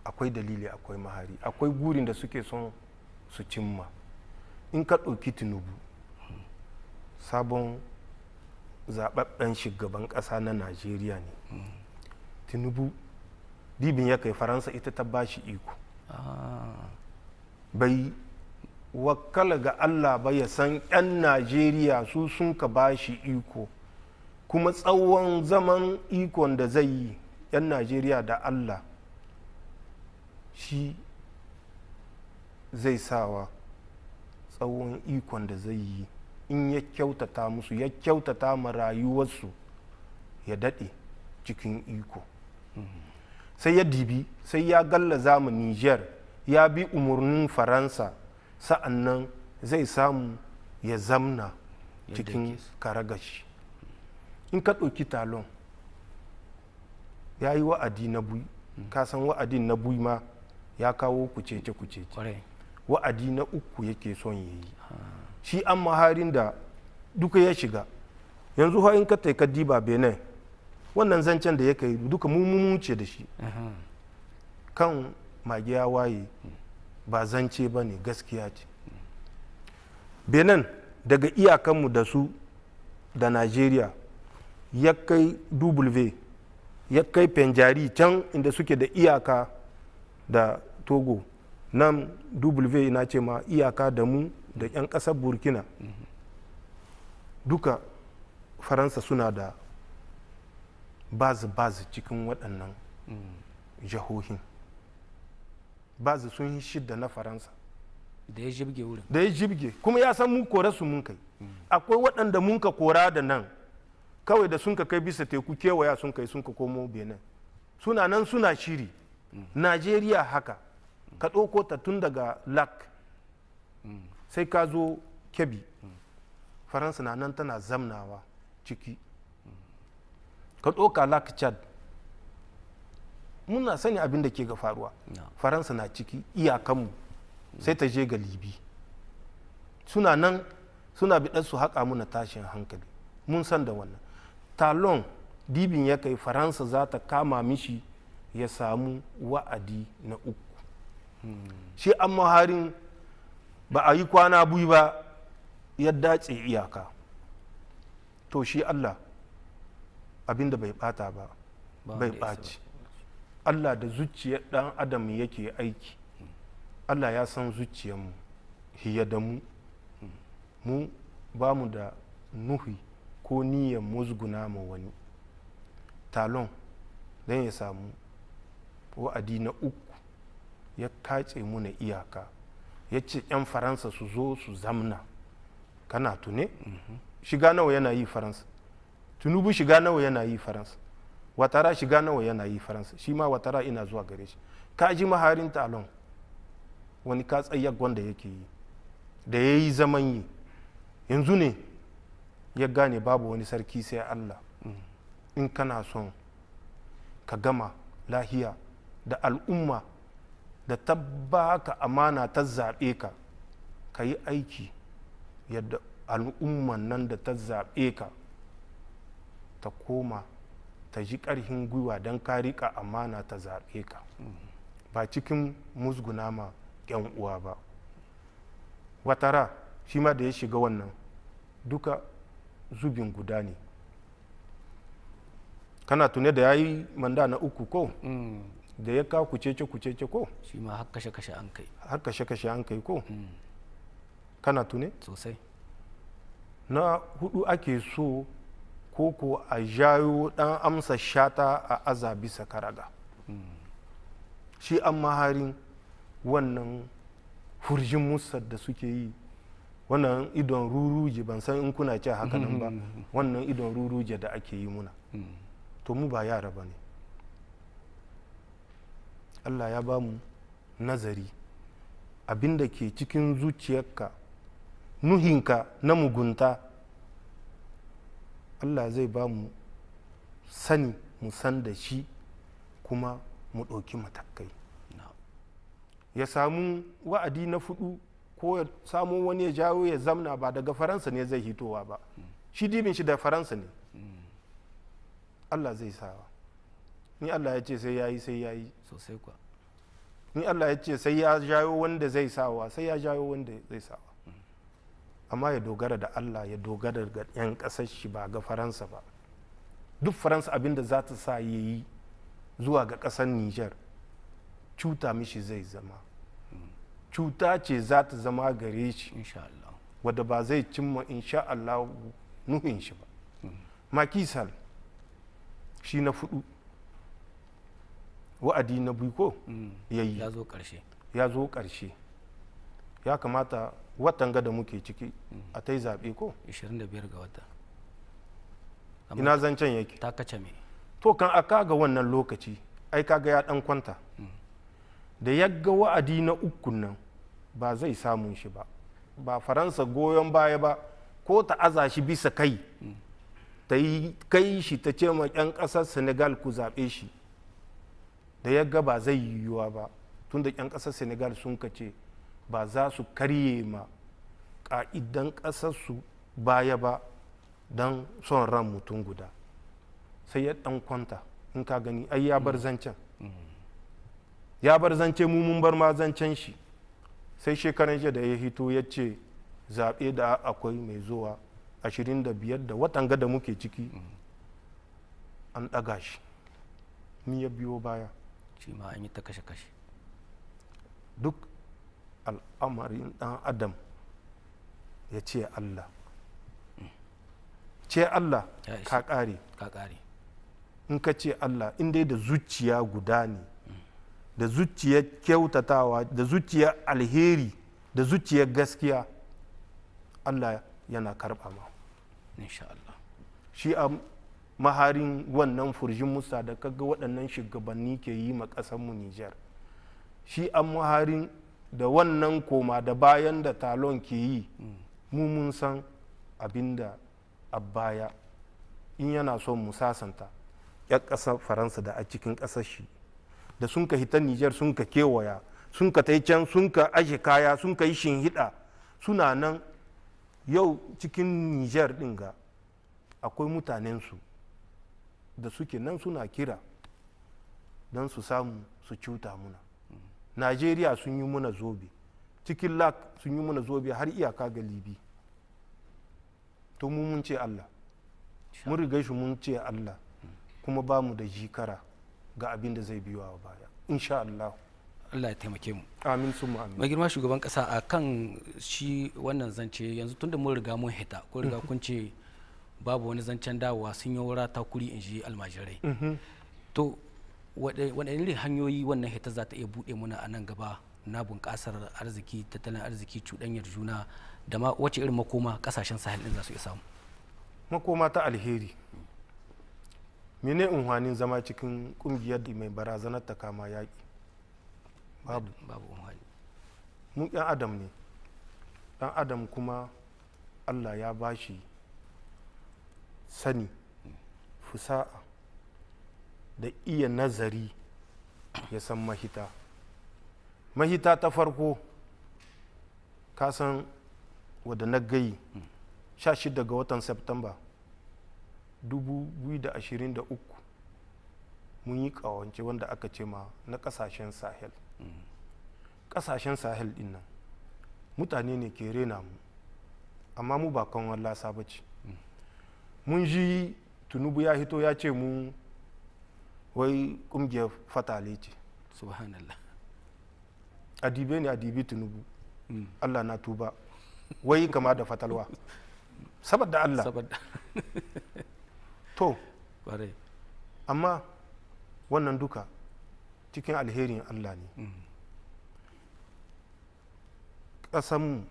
akwai dalili, akwai mahari, akwai gurin da suke son su cimma. In ka ɗauki Tinubu, sabon zaɓaɓɓen shugaban ƙasa na Najeriya ne. Tinubu dibin ya kai Faransa ita ta bashi iko, bai wakala ga Allah ba ya san 'yan Najeriya su sun ka bashi iko, kuma tsawon zaman ikon da zai yi 'yan Najeriya da Allah shi zai sawa tsawon ikon da zai yi in ya kyautata musu, ya kyautata ma rayuwarsu, ya daɗe cikin iko. Sai ya dibi, sai ya gallaza mu Niger, ya bi umarnin Faransa, sa'annan zai samu ya zamna cikin karagashi. In ka ɗauki Talon, ya yi wa'adi na bui, ka san wa'adin na bui ma ya kawo kucece. Wa'adi na uku yake son ya yi. Shi an maharin da duka ya shiga. Yanzu in ka taika diba Benin, wannan zancen da ya kai duka ce da shi. Kan mage ya waye ba zance ba ne, gaskiya ce. Benin daga iyakanmu da su da Najeriya ya kai W, ya kai Penjari can inda suke da iyaka da Togo, nan W na ce ma iyaka da mu da 'yan ƙasar Burkina. Duka Faransa suna da bazi cikin waɗannan jihohin. Bazi sun yi shidda na Faransa da ya jibge wurin, da ya jibge, kuma ya san mu kore su mun kai. Akwai waɗanda mun ka kora da nan kawai da sun ka kai bisa teku kewaya sun kai sun ka komo Benin, suna nan suna shiri Najeriya haka ka ɗauko ta tun daga lak sai ka zo Kebbi, faransa na nan tana zamnawa ciki. Ka ɗauka lak Chad, muna sani abin da ke ga faruwa. Faransa na ciki iyakanmu sai ta je ga Libi, suna nan suna biɗar su haƙa muna tashin hankali, mun san da wannan. Talon dibin ya kai faransa za ta kama mishi ya samu wa'adi na 3. Shi an maharin ba a yi kwana biyu ba ya dace iyaka. To shi Allah abinda bai bata ba bai ɓaci. Allah da zuciyar ɗan adam yake aiki. Allah ya san zuciyarmu hiya da mu ba mu da nuhi ko niyyar musguna ma wani. Talon don ya samu wa'adi na 3 ya kace muna iyaka, ya ce 'yan faransa su zo su zamna. Kana tune? Shiga nawa yana yi faransa? Tunubu shiga nawa yana yi faransa? Watara shiga nawa yana yi faransa? Shi ma watara ina zuwa gare shi. Ka ji maharin Talon wani katsayyar wanda yake yi da ya yi zaman yi, yanzu ne ya gane babu wani sarki sai Allah. In kana son ka gama lahiya da al'umma da ta baka amana ta zaɓe ka, ka yi aiki yadda al'umman nan da ta zaɓe ka ta koma ta ji ƙarfin gwiwa don ka riƙa amana ta zaɓe ka, ba cikin musguna ma 'yan uwa ba. Watara shi ma da ya shiga wannan duka zubin guda ne. Kana tune da ya yi manda na 3 ko? Da ya kawo kucece ko? Shi ma har kashe-kashe an kai. Har kashe-kashe an kai ko? Kana tune? Sosai. Na 4 ake so ko a jayo ɗan amsa shata a aza bisa karaga. Shi an maharin wannan furjin musar da suke yi, wannan idon ruruje, ban san in kuna ce haka nan ba, wannan idon ruruje da ake yi muna. To mu ba yara ba ne. Allah ya ba mu nazari, abinda ke cikin zuciyarka, nuhinka na mugunta, Allah zai ba mu sani mu san da shi kuma mu ɗauki matakai. Ya samu wa'adi na 4 ko ya samu wani ya jawo ya zamna, ba daga faransa ne zai hitowa ba, shi dibin shi da faransa ne. Allah zai sawa. Ni Allah ya ce sai ya yi sai ya yi. Sosai kuwa. Ni Allah ya ce sai ya jayo wanda zai sawa sai ya jayo wanda zai sawa. Amma ya dogara da Allah, ya dogara ga 'yan ƙasar shi ba ga faransa ba. Duk faransa abin da za ta sa ya yi zuwa ga ƙasar Niger, cuta mishi zai zama. Cuta ce za ta zama gare shi wadda ba zai cimma insha Allah nuhin shi ba. Makisal shi na 4 wa'adi na 2 ko ya yi, ya zo ƙarshe. Ya kamata watan ga da muke ciki a ta yi zaɓe ko 25 ga wata. Ina zancen yake ta kace me to kan aka ga wannan lokaci ai kaga ya ɗan kwanta. Da ya ga wa'adi na 3 nan ba zai samun shi ba, ba faransa goyon baya ba ko ta aza shi bisa kai ta yi kai shi ta ce ma 'yan ƙasar Senegal ku zaɓe shi. Da ya ga ba zai yiwuwa ba, tun da 'yan ƙasar Senegal sun kace ba za su karye ma ƙa'idan ƙasarsu baya ba don son ran mutum guda, sai ya ɗan kwanta. In ka gani ai ya bar zancen, ya bar zance, mu mun bar ma zancen shi. Sai shekaran jiya da ya hito ya ce zaɓe da akwai mai zuwa 25 da watan gada muke ciki an ɗaga shi. Ni ya biyo baya, shi ma an yi ta kashe-kashe. Duk al'amarin ɗan adam ya ce Allah, ce Allah ka ƙare. In ka ce Allah, in dai da zuciya guda ne, da zuciyar kyautatawa, da zuciyar alheri, da zuciyar gaskiya, Allah yana karɓa ma. Insha Allah. Shi a maharin wannan furjin musa da kaga waɗannan shugabanni ke yi ma ƙasarmu Niger, shi an maharin da wannan koma da bayan da talon ke yi. Mu mun san abin da a baya in yana son mu sasanta 'yan ƙasar faransa da a cikin ƙasar shi da sun ka hita Niger sun ka kewaya sun ka tai can sun ka aje kaya sun ka yi shinhiɗa suna nan yau cikin Niger ɗin ga akwai mutanensu da suke nan suna kira don su samu su cuta muna. Najeriya sun yi muna zobe, cikin lak sun yi muna zobe har iyaka ga Libi. To mu mun ce Allah, mun riga shi mun ce Allah, kuma ba mu da jikara ga abin da zai biyo a baya insha Allah. Allah ya taimake mu. Amin sun amin. Mai girma shugaban kasa a kan shi wannan zance yanzu tunda mun riga mun hita ko riga kun ce babu wani zancen dawowa sun yi wura ta kuri in ji almajirai. To waɗanne irin hanyoyi wannan hita za ta iya buɗe muna a nan gaba na bunƙasar arziki, tattalin arziki, cuɗanyar juna da ma wace irin makoma ƙasashen sahel ɗin za su iya samu? Makoma ta alheri. Mene unhwanin zama cikin ƙungiyar da mai barazanar ta kama yaƙi? Babu unhwani. Mu ɗan adam ne, ɗan adam kuma Allah ya bashi sani, fusa'a da iya nazari ya san mahita. Mahita ta farko kasan wadda na gayi 16 ga watan Septemba 2023 mun yi kawance wanda aka ce ma na kasashen sahel. Kasashen sahel din nan mutane ne ke rena mu amma mu ba kan wallasa ba ce. Mun ji Tinubu ya hito ya ce mu wai kungiyar fatale ce. Subhanallah. Adibe ne adibi Tinubu. Allah na tuba wai kama da fatalwa saboda Allah to amma wannan duka cikin alherin Allah ne. Ƙasanmu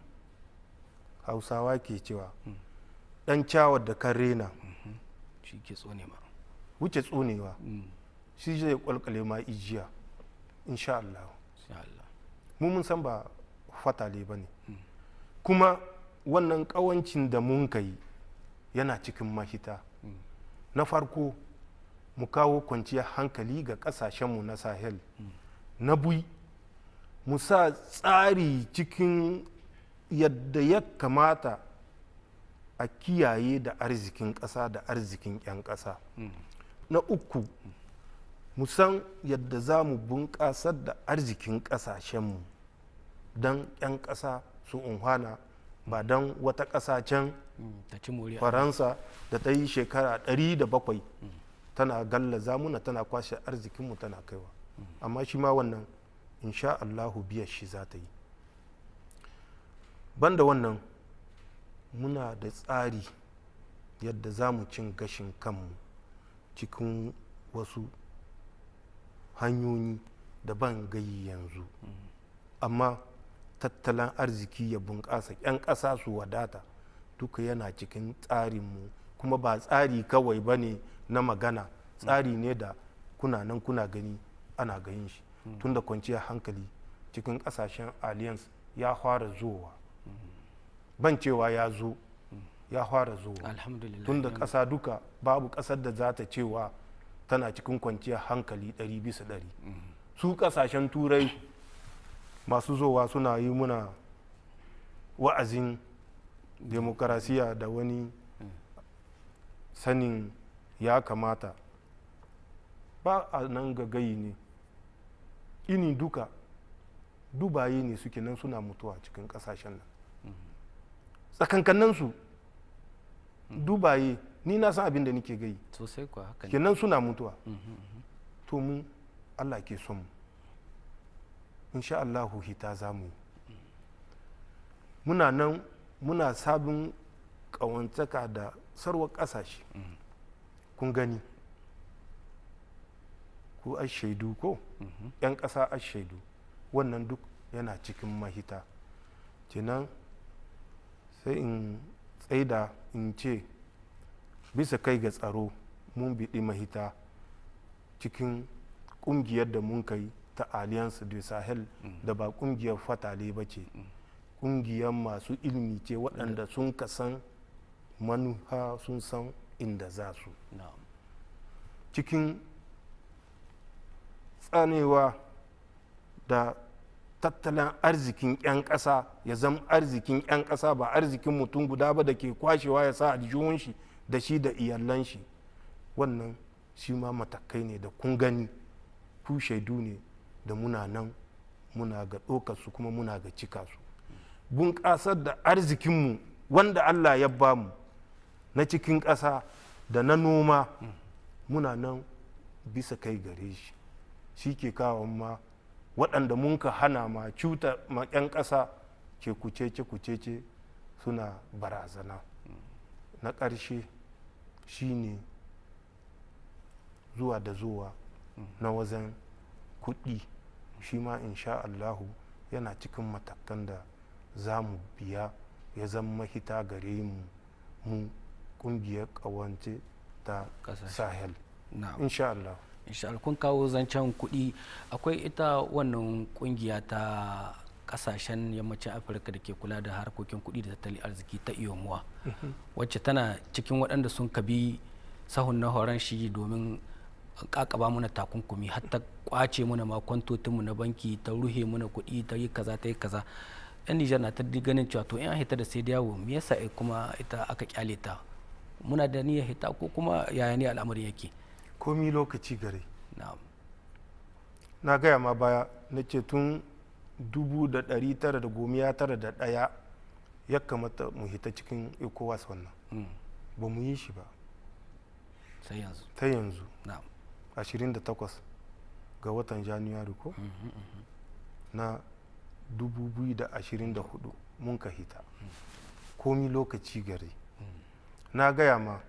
Hausawa ke cewa ɗan cawar da kan rena shi ke tsone ma wuce tsonewa shi zai kwalkwale ma ijiya insha Allah. Mu mun san ba fatale ba ne kuma wannan ƙawancin da mun kai yana cikin mahita. Na farko mu kawo kwanciyar hankali ga ƙasashenmu na sahel. Na biyu mu sa tsari cikin yadda ya kamata a kiyaye da arzikin ƙasa da arzikin 'yan ƙasa. Na uku mu san yadda za mu bunƙasar da arzikin ƙasashenmu don 'yan ƙasa su unhwana ba don wata ƙasa can Faransa da ta yi shekara 107 tana gallaza muna tana kwashe arzikinmu tana kaiwa. Amma shi ma wannan insha Allahu biyar shi za ta yi. Banda wannan muna da tsari yadda za mu cin gashin kanmu cikin wasu hanyoyi da ban gayi yanzu. Amma tattalin arziki ya bunƙasa 'yan ƙasa su wadata duka yana cikin tsarinmu kuma ba tsari kawai ba ne na magana, tsari ne da kuna nan kuna gani ana ganin shi. Tun da kwanciyar hankali cikin ƙasashen alliance ya fara zowa, ban cewa ya zo, ya fara zowa. Tun da ƙasa duka babu ƙasar da za ta cewa tana cikin kwanciyar hankali 100%. Su ƙasashen turai masu zowa suna yi muna wa'azin demokarasiya da wani sanin ya kamata. Ba a nan gagayi ne, ini duka dubaye ne suke nan suna mutuwa cikin ƙasashen nan. Tsakankanansu dubaye ni na san abin da nake gai kenan suna mutuwa. To mu Allah ke son mu insha Allahu hita za mu yi. Muna nan muna sabon ƙawantaka da sarwar ƙasashe. Kun gani ku shaidu ko 'yan ƙasa shaidu wannan duk yana cikin mahita. Kenan sai in tsaida in ce bisa kai ga tsaro mun biɗi mahita cikin ƙungiyar da mun kai ta alliance du sahel da ba ƙungiyar fatale ba ce, ƙungiyar masu ilimi ce waɗanda sun kasan manuha, sun san inda za su. Cikin tsanewa da tattalin arzikin 'yan ƙasa ya zama arzikin 'yan ƙasa ba arzikin mutum guda ba da ke kwashewa ya sa aljihun shi da shi da iyalan shi, wannan shi ma matakai ne da kun gani, ku shaidu ne da muna nan muna ga ɗokarsu kuma muna ga cika su. Bunƙasar da arzikinmu wanda Allah ya bamu na cikin ƙasa da na noma muna nan bisa kai gare shi, shi ke kawo ma waɗanda mun ka hana ma cuta ma 'yan ƙasa ke kucece suna barazana. Na ƙarshe shi ne zuwa da zuwa na wajen kuɗi, shi ma insha Allahu yana cikin matakan da za mu biya ya zama mahita gare mu ƙungiyar ƙawance ta sahel. Insha Allah. Kun kawo zancen kuɗi, akwai ita wannan ƙungiya ta ƙasashen yammacin afirka da ke kula da harkokin kuɗi da tattalin arziki ta iyomuwa, wacce tana cikin waɗanda sun kabi sahun na horon shi domin kakaba muna takunkumi, har ta kwace muna ma kwantotinmu na banki, ta ruhe muna kuɗi, ta yi kaza ta yi kaza. yan Niger na ta ganin cewa to in an hita da sai da yawo me yasa kuma ita aka kyale ta, muna da niyyar hita ko kuma yaya ne al'amarin yake? Komi lokaci gare. Na gaya ma baya na ce tun 1991 ya kamata mu hita cikin ECOWAS wannan, ba mu yi shi ba sai yanzu 28 ga watan Janairu ko na 2024 mun ka hita. Komi lokaci gare. Na gaya ma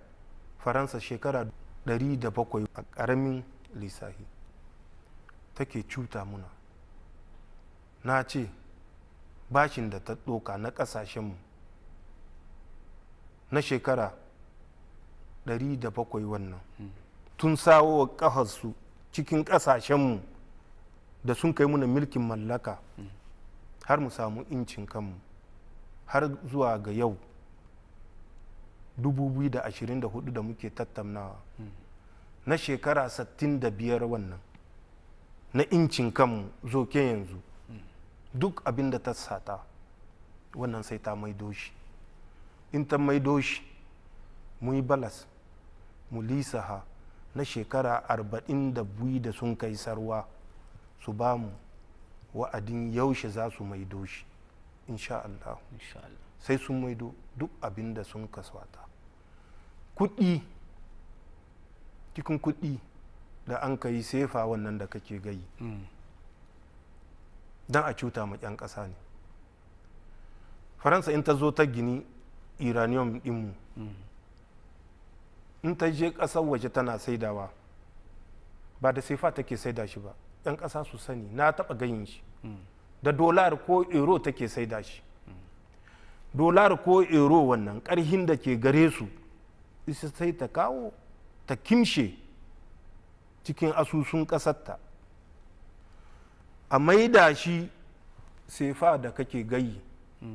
Faransa shekara 107 a ƙaramin lissahi take cuta muna. Na ce bashin da ta ɗoka na ƙasashenmu na shekara 107 wannan tun sawo ƙafarsu cikin ƙasashenmu da sun kai muna milkin mallaka har mu samu incin kanmu har zuwa ga yau 2024 da muke tattaunawa na shekara 65 wannan na incin kanmu zoke yanzu duk abin da ta sata wannan sai ta maido shi. In ta maido shi mu yi balas mu lisaha na shekara 42 da sun kai sarwa su ba mu wa'adin yaushe za su maido shi. Insha Allah sai sun maido duk abin da sun kaswata. Kuɗi, cikin kuɗi da an ka yi sefa wannan da kake gayi don a cuta ma 'yan ƙasa ne. Faransa in ta zo ta gini uranium ɗinmu in ta je ƙasar waje tana saidawa ba da sefa take saida shi ba, 'yan ƙasa su sani, na taɓa gayin shi da dolar ko euro take saida shi. Dolar ko euro wannan ƙarhin da ke gare su isa sai ta kawo ta kimshe cikin asusun ƙasarta a maida shi sefa da kake gayi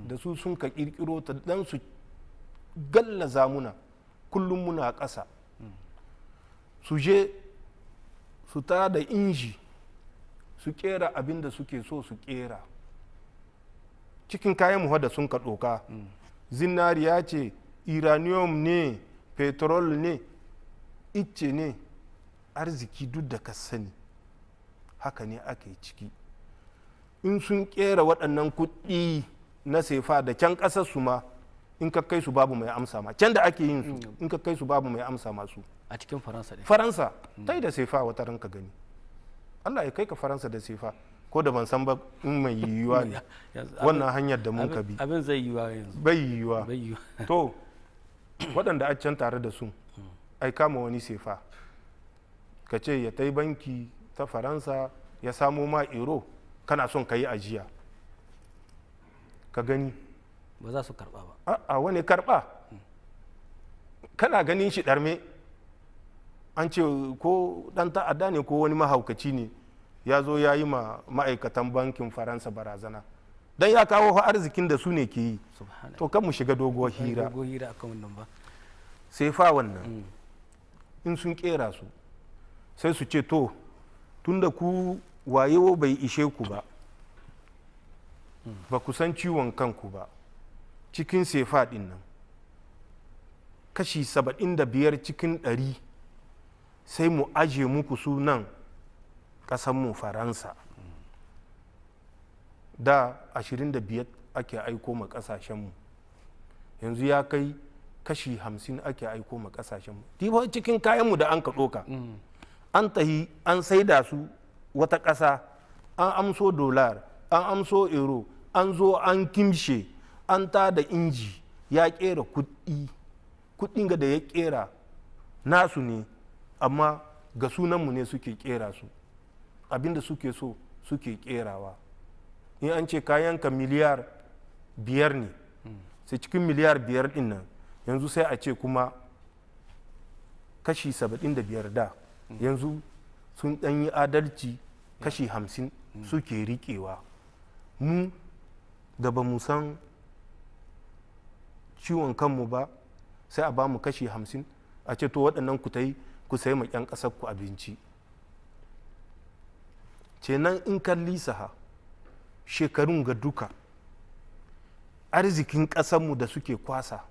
da su sun ka ƙirƙiro ta dan su gallaza muna kullum muna ƙasa su je su ta da inji su ƙera abin da suke so su ƙera cikin kayan muha da sun ka ɗoka zinariya ce, uranium ne, petrol ne, icce ne, arziki duk da ka sani haka ne aka yi ciki. In sun kera waɗannan kuɗi na sefa da can ƙasar su ma in ka kai su babu mai amsa ma, can da ake yin su in ka kai su babu mai amsa masu. A cikin Faransa ne. Faransa ta yi da sefa wata ranka gani. Allah ya kai ka Faransa da sefa ko da ban san ba in mai yiwuwa ne wannan hanyar da mun ka bi. Abin zai yiwuwa yanzu. Bai yiwuwa. To waɗanda a can tare da su ai kama wani sefa ka ce ya tai banki ta Faransa ya samo ma euro kana son ka yi ajiya ka gani ba za su karba ba. A wani karba kana ganin shi ɗarme an ce ko dan ta'adda ne ko wani mahaukaci ne ya zo ya yi ma ma'aikatan bankin faransa barazana don ya kawo arzikin da su ne ke yi. To kan mu shiga doguwar hira sai fa wannan in sun kera su sai su ce to tunda ku wayewo bai ishe ku ba ba ku san ciwon kanku ba, cikin sefa din nan kashi 75 cikin 100 sai mu aje muku sunan mu faransa. Da 25 ake aiko ma kasashenmu, yanzu ya kai kashi 50 ake aiko ma kasashenmu. Diba cikin kayanmu da an ka ɗoka an tahi an saida su wata ƙasa, an amso dolar, an amso euro, an zo an kimshe, an ta da inji ya ƙera kuɗin da ya ƙera nasu ne, amma ga sunanmu ne suke ƙera su, abinda suke so suke ƙerawa. In an ce kayanka miliyar 5 ne, sai cikin miliyar 5 ɗin nan yanzu sai a ce kuma kashi 75 da yanzu sun ɗan yi adalci, kashi 50 suke riƙewa. Mu da ba mu san ciwon kanmu ba sai a ba mu kashi 50 a ce to waɗannan ku ta yi ku sayi ma 'yan ƙasar ku abinci. Kenan in kan lisaha shekarun ga duka arzikin ƙasarmu da suke kwasa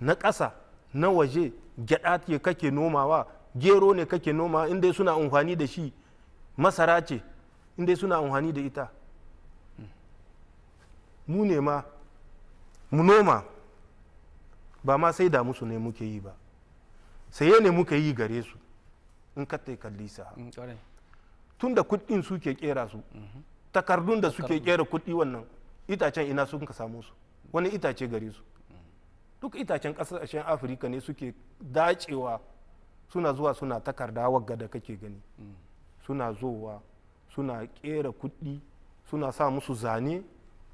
na ƙasa na waje, gyaɗa ce kake nomawa, gero ne kake nomawa, inda suna amfani da shi, masara ce inda suna amfani da ita. Mu ne ma mu noma ba ma sai da musu ne muke yi ba, saye ne muka yi gare su. In ka kalli sa tun da kuɗin suke kera su, takardun da suke kera kuɗi wannan itacen ina sun ka samu su, wani itace gare su. Duk itacen ƙasashen Afirka ne suke dacewa suna zuwa suna takarda wagga da kake gani, suna zowa suna kera kuɗi, suna sa musu zane,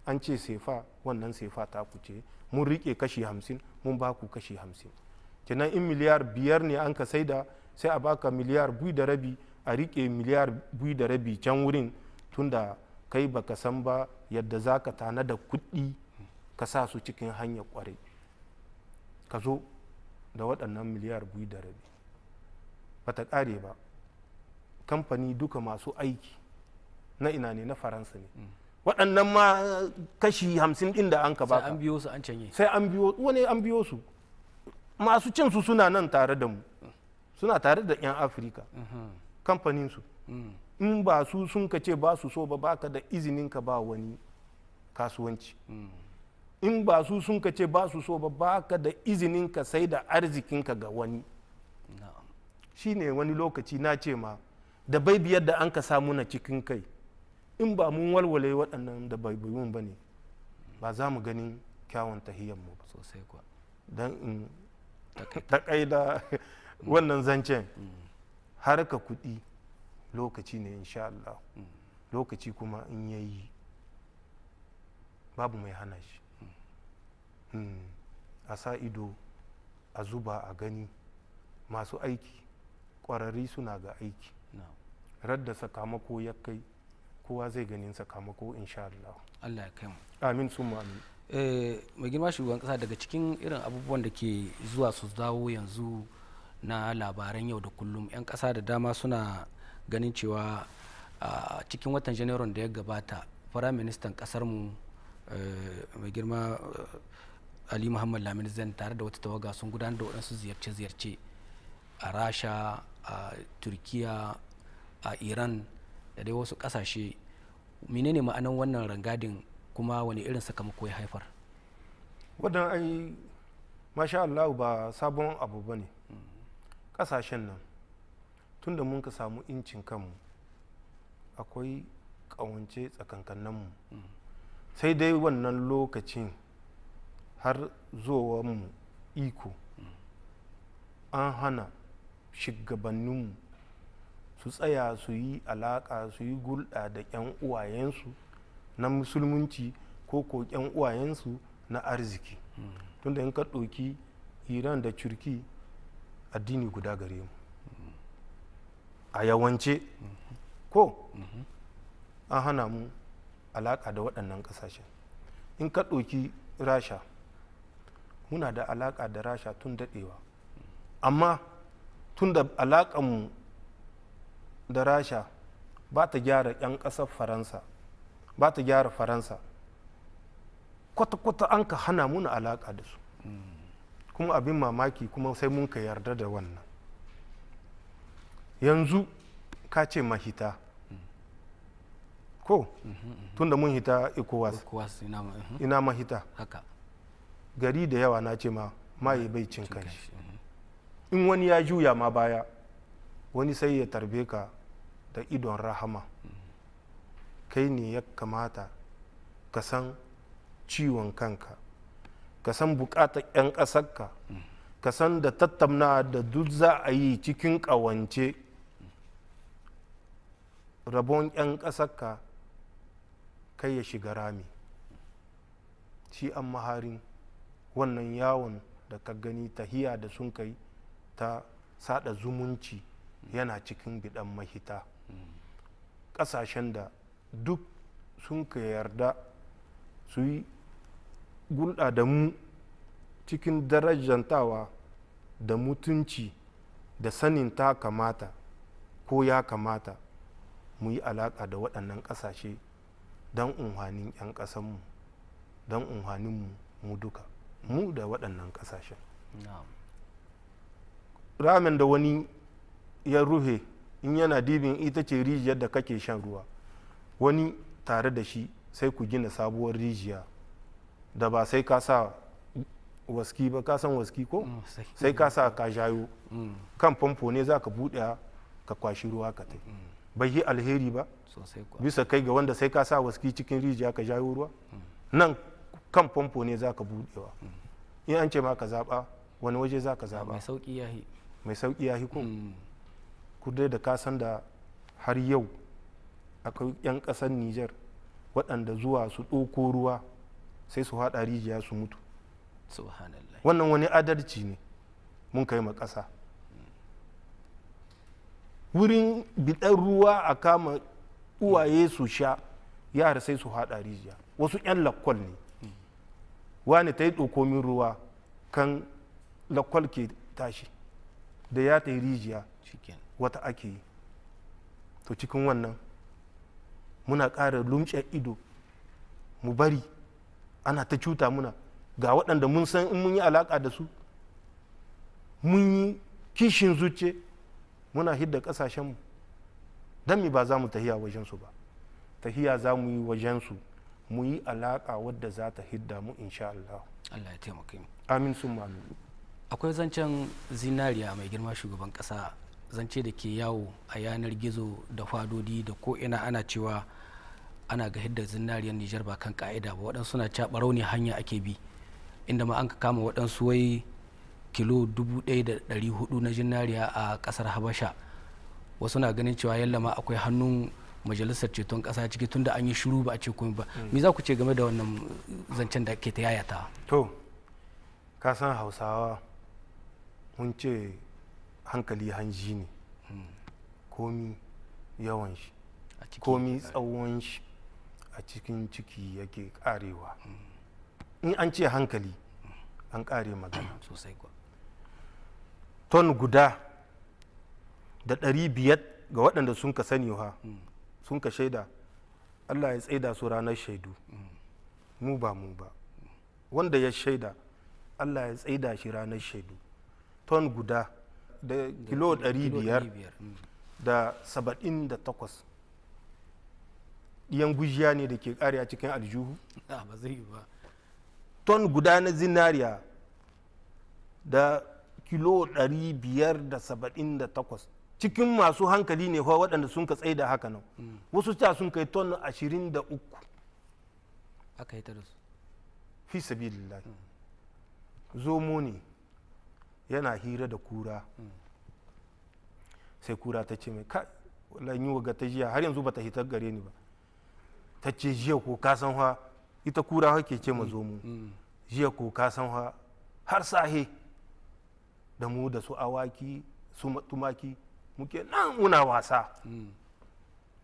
an ce sefa, wannan sefa ta kuce, mun rike kashi 50 mun baku kashi 50. Kenan in miliyar 5 ne an ka saida sai a baka miliyar 2.5 a rike miliyar 2.5 can wurin, tunda kai baka san ba yadda za ka tana da kuɗi ka sa su cikin hanyar kwarai, ka zo da waɗannan miliyar 2.5. ba ta ƙare ba, kamfani duka masu aiki na ina ne, na faransa ne. Waɗannan ma kashi 50 ɗin da an ka baka sai an biyo su an canye, sai an biyo wani, an biyo su masu cin su suna nan tare da mu, suna tare da 'yan Afirka, kamfanin su. In ba su sun ka ce ba su so ba, baka da izinin ka ba wani kasuwanci. In ba su sun ka ce ba su so ba, baka da izinin ka sai da arzikinka ga wani. Shine wani lokaci na ce ma da bai biyar da an ka samu na cikin kai, in ba mun walwale waɗannan da bai biyun ba ne, ba za mu ganin kyawun tahiyyarmu ba sosai kuwa. Don in taƙaida wannan zancen, harka kuɗi lokaci ne insha Allah, lokaci kuma in yayi babu mai hana shi. A sa ido a zuba a gani, masu aiki ƙwararri suna ga aiki, radda sakamako ya kai kowa zai ganin sakamako insha Allah. Allah ya kai mu. Amin summa amin. Mai girma shugaban kasa, daga cikin irin abubuwan da ke zuwa su dawo yanzu na labaran yau da kullum, 'yan kasa da dama suna ganin cewa a cikin watan janairun da ya gabata firayim ministan kasar mu mai girma Ali Muhammad Lamin Zan tare da wata tawaga sun gudanar da waɗansu ziyarce-ziyarce a Rasha, a Turkiya, a Iran da dai wasu ƙasashe. Menene ma'anan wannan rangadin kuma wani irin sakamako ya haifar? Wadan ai masha Allah ba sabon abu ba ne. Ƙasashen nan tun da mun ka samu incin kanmu akwai ƙawance tsakankaninmu, sai dai wannan lokacin har mu iko an hana shugabanninmu su tsaya su yi alaƙa, su yi hulɗa da 'yan uwayensu na musulunci ko 'yan uwayensu na arziki. Tunda in ka ɗauki Iran da Turki addini guda gare mu, a yawance ko an hana mu alaƙa da waɗannan ƙasashen. In ka ɗauki rasha, muna da alaƙa da rasha tun daɗewa, amma tun da alaƙanmu da rasha ba ta gyara 'yan ƙasar faransa, ba ta gyara faransa, kwata-kwata an ka hana muna alaƙa da su. Kuma abin mamaki kuma sai mun ka yarda da wannan. Yanzu ka ce mahita ko tun da mun hita ecowas ina mahita haka gari da yawa na ce ma maye bai cin kanshi. In wani ya juya ma baya, wani sai ya tarbe ka da idon rahama. Kai ne ya kamata ka san ciwon kanka, ka san bukatar 'yan ƙasarka, ka san da tattauna da duk za a yi cikin ƙawance rabon 'yan ƙasarka kai ya shiga rami. Shi an maharin wannan yawon da ka gani tahiya da sun kai ta sada zumunci yana cikin bidan mahita. Ƙasashen da duk sun ka yarda su yi gulɗa da mu cikin darajantawa da mutunci da sanin ta kamata ko ya kamata mu yi alaƙa da waɗannan ƙasashe don unhanin 'yan ƙasanmu, don unhaninmu mu duka, mu da waɗannan ƙasashen. Ramin da wani ya ruhe in yana dibin ita ce rijiyar da kake shan ruwa, wani tare da shi sai ku gina sabuwar rijiya da ba sai ka sa waski ba, ka san waski ko? Sai ka sa ka jayo kan famfo ne za ka buɗe ka kwashi ruwa ka tai. Bai yi alheri ba bisa kai ga wanda sai ka sa waski cikin rijiya ka jayo ruwa. Nan kan famfo ne za ka buɗewa. In an ce ma ka zaɓa wani waje za ka zaɓa. Mai sauƙi ya hi ko? Ku dai da ka san da har yau akwai 'yan ƙasar Niger waɗanda zuwa su ɗauko ruwa sai su haɗa rijiya su mutu. Wannan wani adalci ne mun kai ma ƙasa. Wurin biɗar ruwa a kama uwaye su sha, yara sai su haɗa rijiya. Wasu 'yan lakwal ne. Wani ta yi ɗaukomin ruwa kan lakwal ke tashi da ya ta yi rijiya wata ake yi. To cikin wannan muna ƙara lumshe ido mu bari ana ta cuta muna ga waɗanda mun san in mun yi alaƙa da su mun yi kishin zuce muna hidda ƙasashenmu, don mi ba za mu tahiya wajensu ba. Tahiya za mu yi wajensu mu yi alaƙa wadda za ta hidda mu insha Allah. Allah ya taimaka mu. Amin sun amin. Akwai zancen zinariya mai girma shugaban ƙasa, zance da ke yawo a yanar gizo da fadodi da ko ina ana cewa ana ga hidda zinariyar Nijar ba kan ka'ida ba. Waɗansu suna caɓarau ne hanya ake bi, inda ma an ka kama waɗansu wai kilo 1,400 na zinariya a ƙasar Habasha. Wasu na ganin cewa yalla ma akwai hannun majalisar ceton ƙasa ciki tunda an yi shiru ba a ce komai ba. Me za ku ce game da wannan zancen da ke ta yayata? To ka san Hausawa mun ce hankali hanji ne. Komi yawan shi, komi tsawon shi a cikin ciki yake karewa. In an ce hankali an kare magana sosai kuwa. Ton guda da 500 ga waɗanda sun ka sani ha sun ka shaida, Allah ya tsaida su ranar shaidu. Mu ba wanda ya shaida Allah ya tsaida shi ranar shaidu. Ton guda da kilo 578 ɗiyan gujiya ne da ke ƙare a cikin aljihu. Ba zai ba. Ton guda na zinariya da kilo 578 cikin masu hankali ne waɗanda sun ka tsaye da haka nan. Wasu ta sun kai ton 23 aka yi ta da su fi sabilillah. Zomo ne yana hira da kura, sai kura ta ce mai kai wallahi yi waga ta jiya har yanzu bata hitar gare ni ba. Ta ce jiya ko ka san ha, ita kura hake ce ma zomo, jiya ko ka san ha har sahe da mu da su awaki su tumaki muke nan muna wasa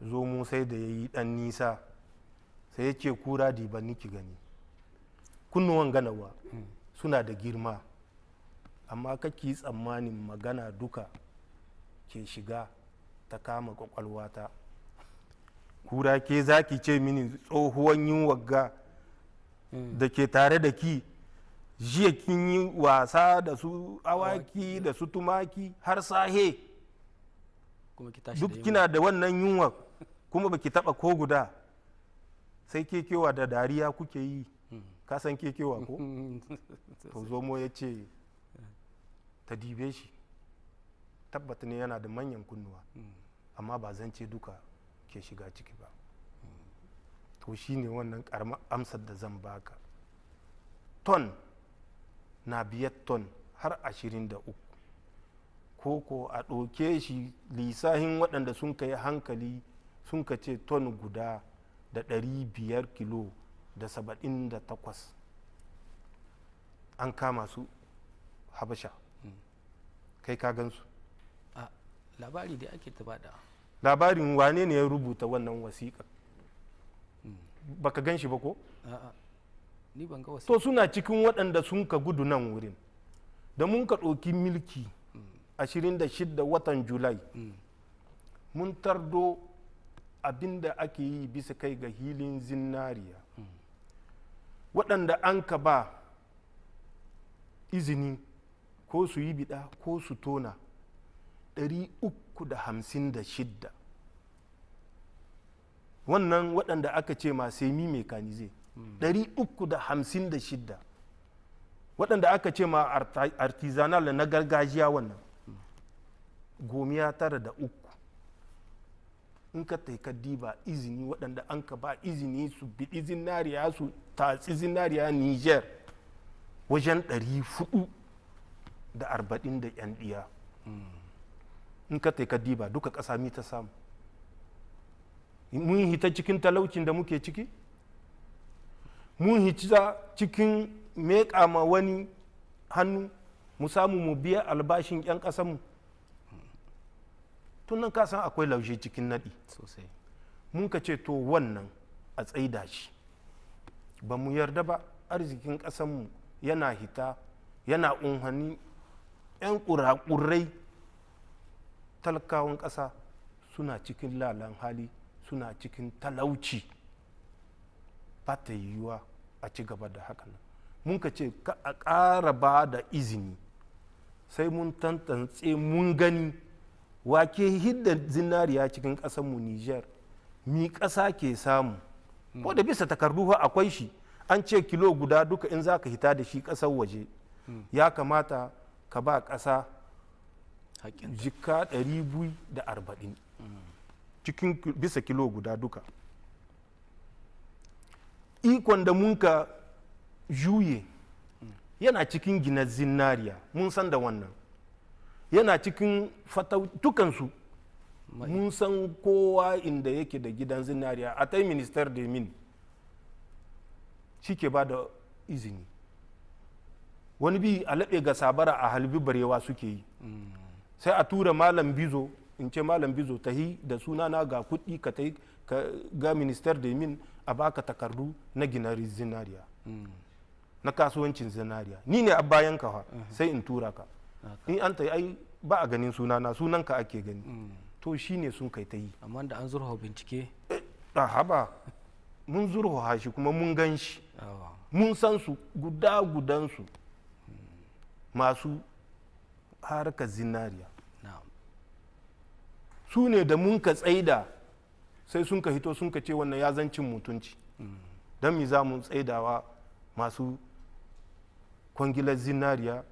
zo mu sai da ya yi ɗan nisa sai ya ce kura diba niki gani kunnuwan ganawa suna da girma amma kake tsammanin magana duka ke shiga ta kama kwakwalwata kura ke za ki ce mini tsohuwan yin wagga da ke tare da ki jiya kin yi wasa da su awaki da su tumaki har sahe duk kina da wannan yunwa kuma baki taba ko guda sai kekewa da dariya kuke yi ka san kekewa ko to zomo ya ce ta dibe shi tabbata ne yana da manyan kunnuwa amma ba zan ce duka ke shiga ciki ba to shine wannan karamar amsar da zan baka ton na biyar ton har 23 ko a ɗauke shi lisahin waɗanda sun kai hankali sun ka ce ton guda da 500 kilo da 78 an kama su habasha kai ka gansu a labari da ake ta bada labarin wane ne ya rubuta wannan wasiƙa baka gan shi ba ko ni ban ga wasiƙa to suna cikin waɗanda sun ka gudu nan wurin da mun ka ɗauki milki 26 watan julai mun tardo abinda ake yi bisa kai ga hilin zinariya waɗanda an ka ba izini ko su yi bida ko su tona 356 wannan waɗanda aka ce ma semi mekanize 356 waɗanda aka ce ma artisanal na gargajiya wannan 93 in ka taika diba izini waɗanda an ka ba izini su biɗi zinariya su tatsi zinariya Niger wajen 440 da yan ɗiya in ka taika diba duka ƙasa mi ta samu mun hita cikin talaucin da muke ciki mun hita cikin meƙa ma wani hannu mu samu mu biya albashin 'yan ƙasanmu tun nan ka san akwai laushe cikin naɗi sosai mun ka ce to wannan a tsaida shi ba mu yarda ba arzikin ƙasanmu yana hita yana unhani 'yan ƙuraƙurai talakawan ƙasa suna cikin lalan hali suna cikin talauci ba ta yiwuwa a ci gaba da haka nan mun ka ce ka a ƙara ba da izini sai mun tantance mun gani wake hidda zinariya cikin ƙasarmu Niger mi ƙasa ke samu ko da bisa takardu akwai shi an ce kilo guda duka in za ka hita da shi ƙasar waje ya kamata ka ba ƙasa jika 240 cikin bisa kilo guda duka ikon da mun ka juye yana cikin gina zinariya mun san da wannan yana cikin dukansu mun san kowa inda yake da gidan zinariya a tai minister da min shi ke ba da izini wani bi a laɓe ga sabara a halbi barewa suke yi sai a tura malam bizo in ce malam bizo ta yi da sunana ga kuɗi ka ta ga minister da min a baka takardu na ginar zinariya na kasuwancin zinariya ni ne a bayan ka sai in tura ka in an ta yi ai ba a ganin sunana sunanka ake gani to shi ne sun kai ta yi amma da an zurfa bincike haba mun zurfa shi kuma mun gan shi mun san su gudansu masu harkar zinariya su ne da mun ka tsaida sai sun ka hito sun ka ce wannan ya zancin mutunci don mi za mu tsaidawa masu kwangilar zinariya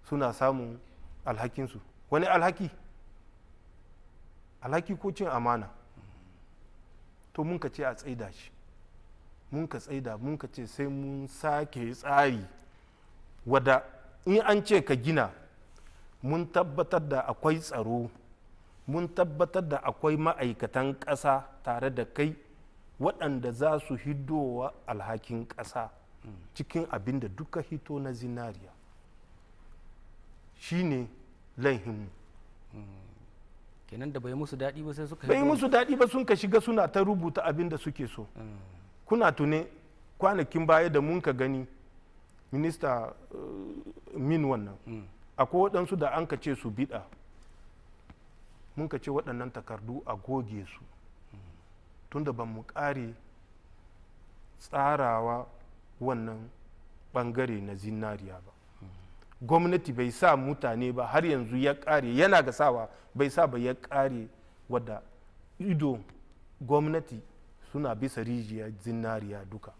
suna samun alhakinsu wani alhaki ko cin amana to mun ka ce a tsaida shi mun ka tsaida mun ka ce sai mun sake tsari wada in an ce ka gina mun tabbatar da akwai tsaro mun tabbatar da akwai ma'aikatan ƙasa tare da kai waɗanda za su hidowa alhakin ƙasa cikin abin da duka hito na zinariya shi ne laihinmu kenan da bai musu daɗi ba sai suka bai musu daɗi ba sun ka shiga suna ta rubuta abin da suke so. Kuna tune kwanakin baya da mun ka gani minista min wannan akwai waɗansu da an ka ce su biɗa, mun ka ce waɗannan takardu a goge su tunda ban mu ƙare tsarawa wannan ɓangare na zinariya ba. Gwamnati bai sa mutane ba har yanzu ya ƙare, yana ga sawa bai sa ba ya ƙare wadda ido gwamnati suna bisa rijiyar zinariya duka,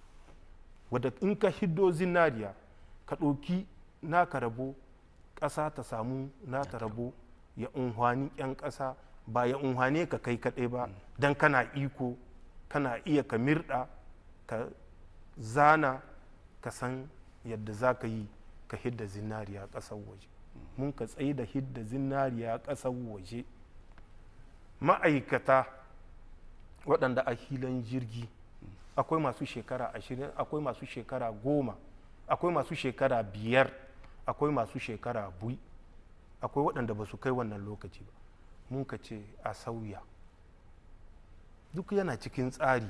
wadda in ka hiddo zinariya ka ɗauki naka rabo, ƙasa ta samu nata rabo ya unhwani 'yan ƙasa, ba ya unhwane ka kai kaɗai ba don kana iko kana iya ka mirɗa ka zana ka san yadda za ka yi ka hidda zinariya ƙasar waje. Mun ka tsaye da hidda zinariya ƙasar waje. Ma'aikata waɗanda a hilan jirgi akwai masu shekara 20, akwai masu shekara 10, akwai masu shekara 5, akwai masu shekara 2, akwai waɗanda ba su kai wannan lokaci ba. Mun ka ce a sauya, duk yana cikin tsari,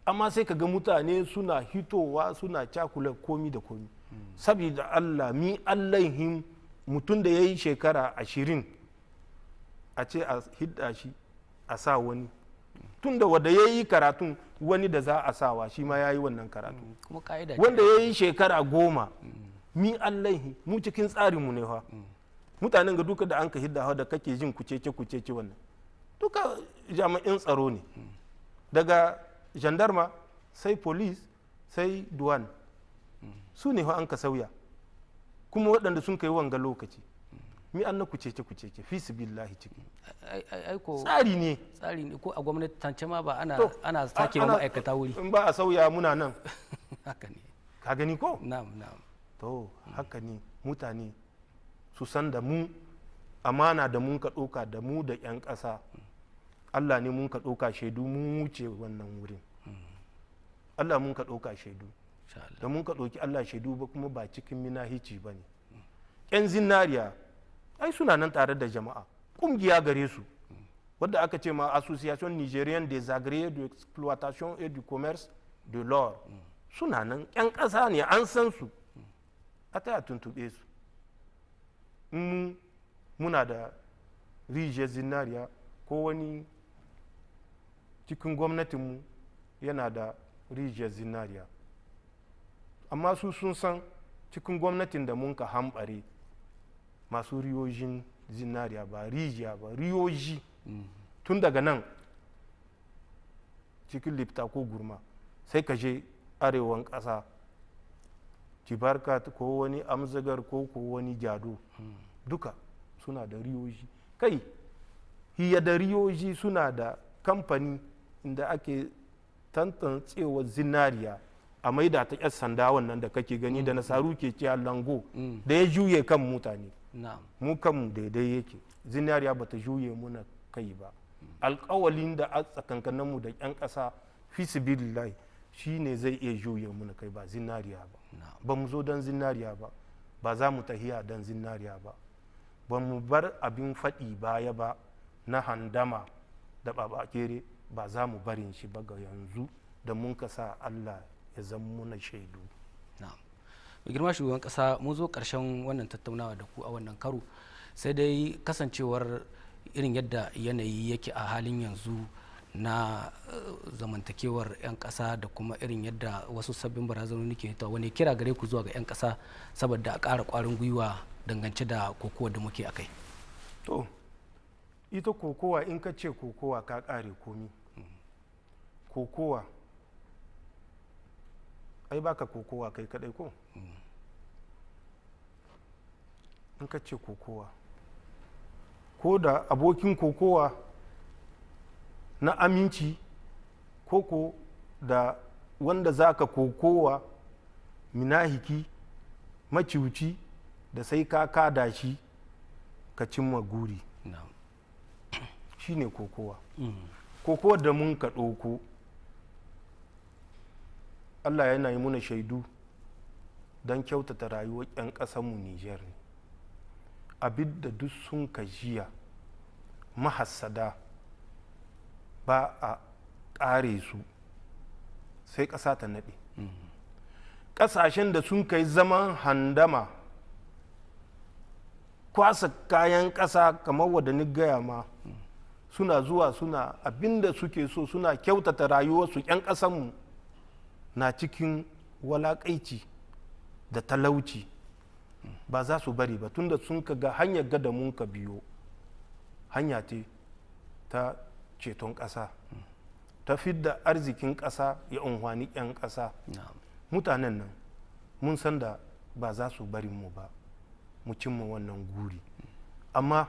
amma sai ka ga mutane suna hitowa suna cakula komi da komi. Saboda Allah mi Allahin mutum da ya yi shekara 20 a ce a hidda shi a sa wani, tun da wanda ya yi karatun wani da za a sawa shi ma ya yi wannan karatu. Wanda ya yi shekara 10 mi Allahi mu cikin tsarinmu ne fa. Mutanen ga duka da an ka hidda da kake jin kucece wannan duka jami'in tsaro ne, daga gendarma sai police sai duwan, su ne an ka sauya kuma waɗanda sun kai wanga lokaci mi an na kucece fi su billahi ciki tsari ne ko a gwamnati tance ma ba ana sake wa ma'aikata wuri in ba a sauya muna nan haka ne, ka gani ko na'am to haka ne. Mutane su san da mu amana da mun ka ɗauka da mu da 'yan ƙasa, Allah ne mun ka ɗauka shaidu mun wuce wannan wurin. Allah mun ka ɗauka shaidu da mun ka ɗauki Allah shaidu ba kuma ba cikin minahici ba ne. 'Yan zinariya ai suna nan tare da jama'a, ƙungiya gare su wadda aka ce ma Association Nigerienne des Agréés de Exploitation et du Commerce de l'Or, suna nan 'yan ƙasa ne an san su, a taya tuntuɓe su. Muna da rijiyar zinariya ko wani cikin gwamnatinmu yana da rijiyar zinariya, amma su sun san cikin gwamnatin da mun ka hambare masu riyojin zinariya ba rijiya ba riyoji, tun daga nan cikin lifta ko gurma sai ka je arewan ƙasa tibarkat ko wani amzagar ko wani jado, duka suna da riyoji. Kai hiya da riyoji suna da kamfani inda ake tantancewa zinariya a maida ta 'yar sanda wannan da kake gani da nasaru ke ce lango da ya juye kan mutane. Mu kanmu daidai yake, zinariya ba ta juye muna kai ba. Alƙawalin da a tsakankaninmu da 'yan ƙasa fi sibilillahi shi ne zai iya juye muna kai, ba zinariya ba. Ba mu zo don zinariya ba, ba za mu tahiya don zinariya ba, ba mu bar abin faɗi baya ba na handama da babakere, ba za mu barin shi ba ga yanzu da mun kasa Allah ya zama muna shaidu. Mai girma shugaban kasa, mun zo ƙarshen wannan tattaunawa da ku a wannan karo, sai dai kasancewar irin yadda yanayi yake a halin yanzu na zamantakewar 'yan ƙasa da kuma irin yadda wasu sabbin barazanoni ke hitowa, wani kira gare ku zuwa ga 'yan ƙasa saboda a ƙara ƙwarin gwiwa dangance da kokowa da muke a kai? To ita kokowa, in ka ce kokowa ka ƙare komi. Kokowa ai baka kokowa kai kadai ko? In ka ce kokowa ko da abokin kokowa na aminci koko da wanda za ka kokowa minahiki maciuci da sai ka kada shi ka cimma guri. Shi ne kokowa. Kokowa da mun ka ɗauko Allah yana yi muna shaidu don kyautata rayuwar 'yan ƙasanmu Niger ne. Abin da duk sun ka jiya mahassada ba a ƙare su sai ƙasa ta naɗe. Ƙasashen da sun kai zaman handama kwasa kayan ƙasa kamar wadda ni gaya ma suna zuwa suna abinda suke so, suna kyautata rayuwarsu 'yan ƙasanmu na cikin walaƙaici da talauci, ba za su bari ba tunda sun ka ga hanyar gada mun ka biyo hanya ce ta ceton ƙasa, ta fidda arzikin ƙasa ya unhwani 'yan ƙasa. Mutanen nan mun san da ba za su bari mu ba mu cimma wannan guri, amma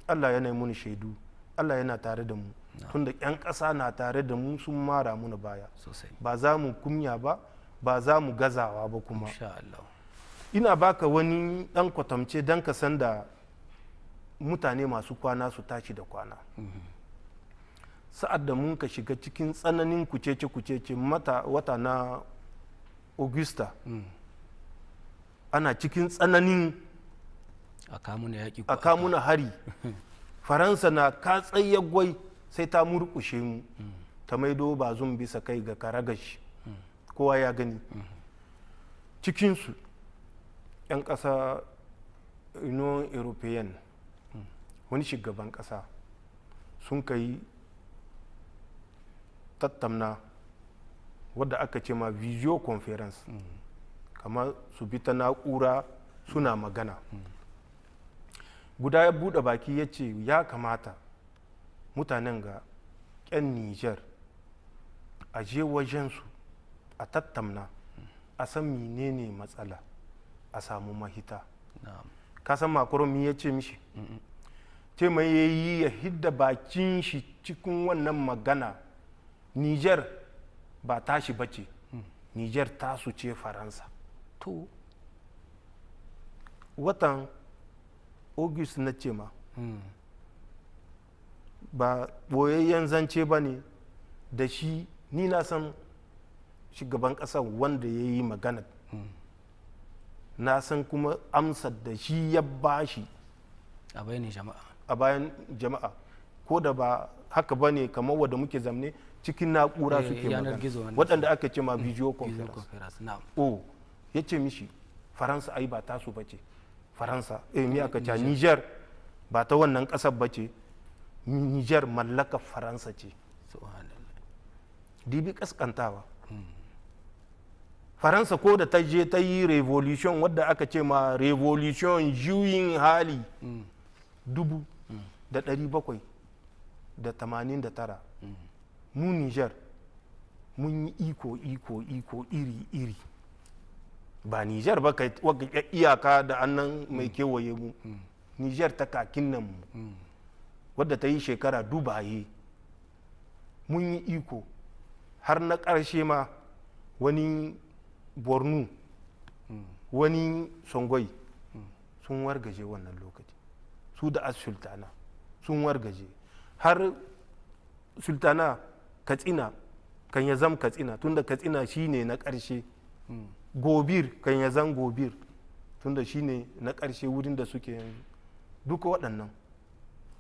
Allah yana muni shaidu, Allah yana tare da mu tunda 'yan ƙasa na tare da mu, sun mara muna baya. Ba za mu kumya ba, ba za mu gazawa ba kuma. Ina baka wani ɗan kwatamce don ka san da mutane masu kwana su tashi da kwana. Sa'ad da mun ka shiga cikin tsananin kucece-kucece wata na Augusta, ana cikin tsananin a kamuna hari. Faransa na katsayyagwai sai ta murkushe mu, ta maido bazum bisa kai ga karagashi, kowa ya gani. Cikinsu 'yan ƙasa Union European, wani shugaban ƙasa sun kai tattauna wadda aka ce ma video conference, kamar su bi ta na'ura suna magana. Guda ya buɗe baki ya ce ya kamata mutanen ga 'yan Niger a je wajensu a tattauna a san menene matsala, a samu mahita. Ka san Macron ya ce mishi? Ce mai yayi ya hidda bakin shi cikin wannan magana. Niger ba tashi bace, Niger tasu ce Faransa. To watan August na ce ma, ba boyayyen zance ba ne da shi, ni na san shugaban ƙasar wanda ya yi magana, na san kuma amsar da shi ya bashi a bayan jama'a, ko da ba haka ba ne kamar wadda muke zamne cikin na'ura suke magana, waɗanda aka ce ma video conference. Ya ce mishi Faransa ai ba tasu ba ce, Faransa mi aka ce Niger ba ta wannan ƙasar ba ce, Niger mallakar Faransa ce. Dibi kaskantawa. Faransa ko da ta je ta yi revolution wadda aka ce ma revolution juyin hali 1789, mu Niger mun yi iko iri ba Niger ba kai iyaka da annan mai kewaye mu, Niger ta kakin nan mu wadda ta yi shekara dubaye, mun yi iko har na ƙarshe ma wani Borno, wani Songoi sun wargaje wannan lokaci, su da sultana sun wargaje, har sultana Katsina kan ya zam Katsina tunda Katsina shine na ƙarshe, Gobir kan ya zam Gobir tunda shine na ƙarshe wurin da suke yanzu. Duka waɗannan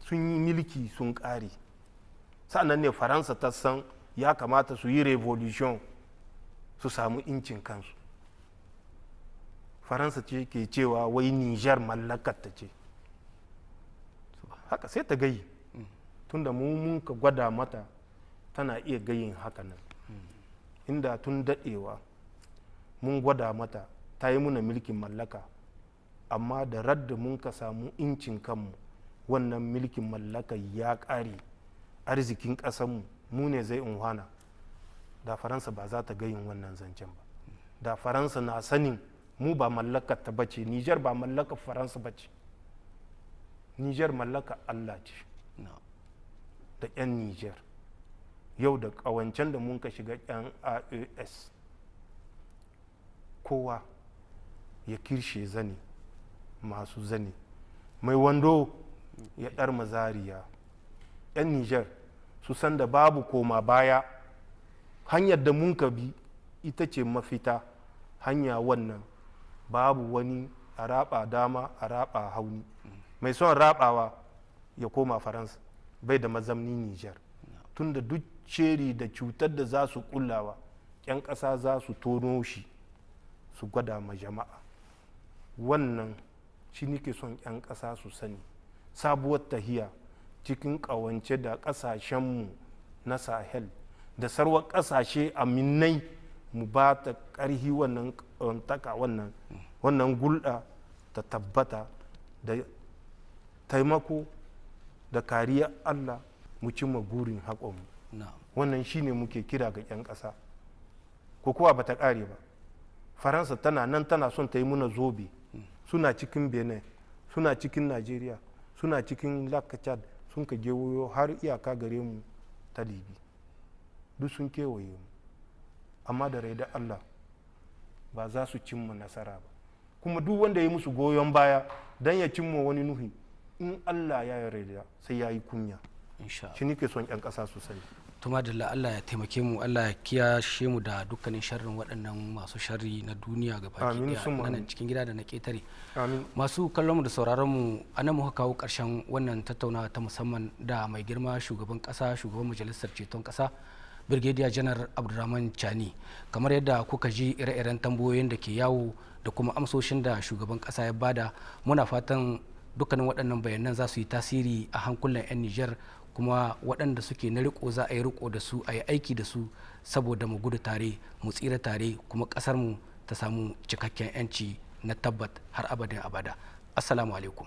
sun yi milki sun ƙare, sa'annan ne Faransa ta san ya kamata su yi revolution su samu incin kansu. Faransa ce ke cewa wai Niger mallakarta ce, haka sai ta gayi, tunda mun ka gwada mata tana iya gayin haka nan. Inda tun daɗewa mun gwada mata ta yi muna milkin mallaka, amma da radda mun ka samu incin kanmu wannan milkin mallaka ya ƙare, arzikin ƙasanmu mu ne zai unhwana, da Faransa ba za ta gayin wannan zancen ba. Da Faransa na sanin mu ba mallakar ta bace, Niger ba mallakar Faransa bace, Niger mallakar Allah ce da 'yan Niger. Yau da ƙawancen da mun ka shiga 'yan AES, kowa ya kirshe zane, masu zane mai wando ya ɗar mazariya. 'yan Niger su san da babu koma baya, hanyar da mun ka bi ita ce mafita, hanya wannan babu wani a raba dama a raba hauni. Mai son rabawa ya koma faransa, bai da mazamni niger. Tunda duk sheri da cutar da za su kullawa 'yan ƙasa za su tono shi su gwada ma jama'a. Wannan shi nike son 'yan ƙasa su sani, sabuwar tahiya cikin ƙawance da ƙasashenmu na sahel da sarwar ƙasashe aminai, mu ba ta ƙarhi wannan ƙawantaka, wannan gulɗa ta tabbata da taimako da kariya Allah mu cimma gurin haƙonmu. Wannan shine muke kira ga 'yan ƙasa. Ko kuwa ba ta ƙare ba, faransa tana nan tana son ta yi muna zobe. Suna cikin benin, suna cikin nigeria, suna cikin lakachad, sun ka gewayo har iyaka gare mu ta libi, duk sun kewaye mu. Amma da rai da Allah ba za su cimma nasara ba, kuma duk wanda ya yi musu goyon baya don ya cimma wani nuhi, in Allah ya yarda sai ya yi kunya. Shi nike son 'yan ƙasa su sani. Tuma da Allah ya taimake mu, Allah ya kiyashe mu da dukkanin sharrin waɗannan masu sharri na duniya ga baki ɗaya, nan cikin gida da na ƙetare. Masu kallon mu da sauraron mu, anan muka kawo ƙarshen wannan tattaunawa ta musamman da mai girma shugaban ƙasa, shugaban majalisar ceton ƙasa, Brigadier Janar Abdourahame Tiani. Kamar yadda kuka ji ire-iren tambayoyin da ke yawo da kuma amsoshin da shugaban ƙasa ya bada, muna fatan dukkanin waɗannan bayanan za su yi tasiri a hankulan 'yan Niger, kuma waɗanda suke na riko za a yi riko da su, a yi aiki da su saboda mu gudu tare, mu tsira tare, kuma ƙasar mu ta samu cikakken 'yanci na tabbat har abadin abada. Assalamu alaikum.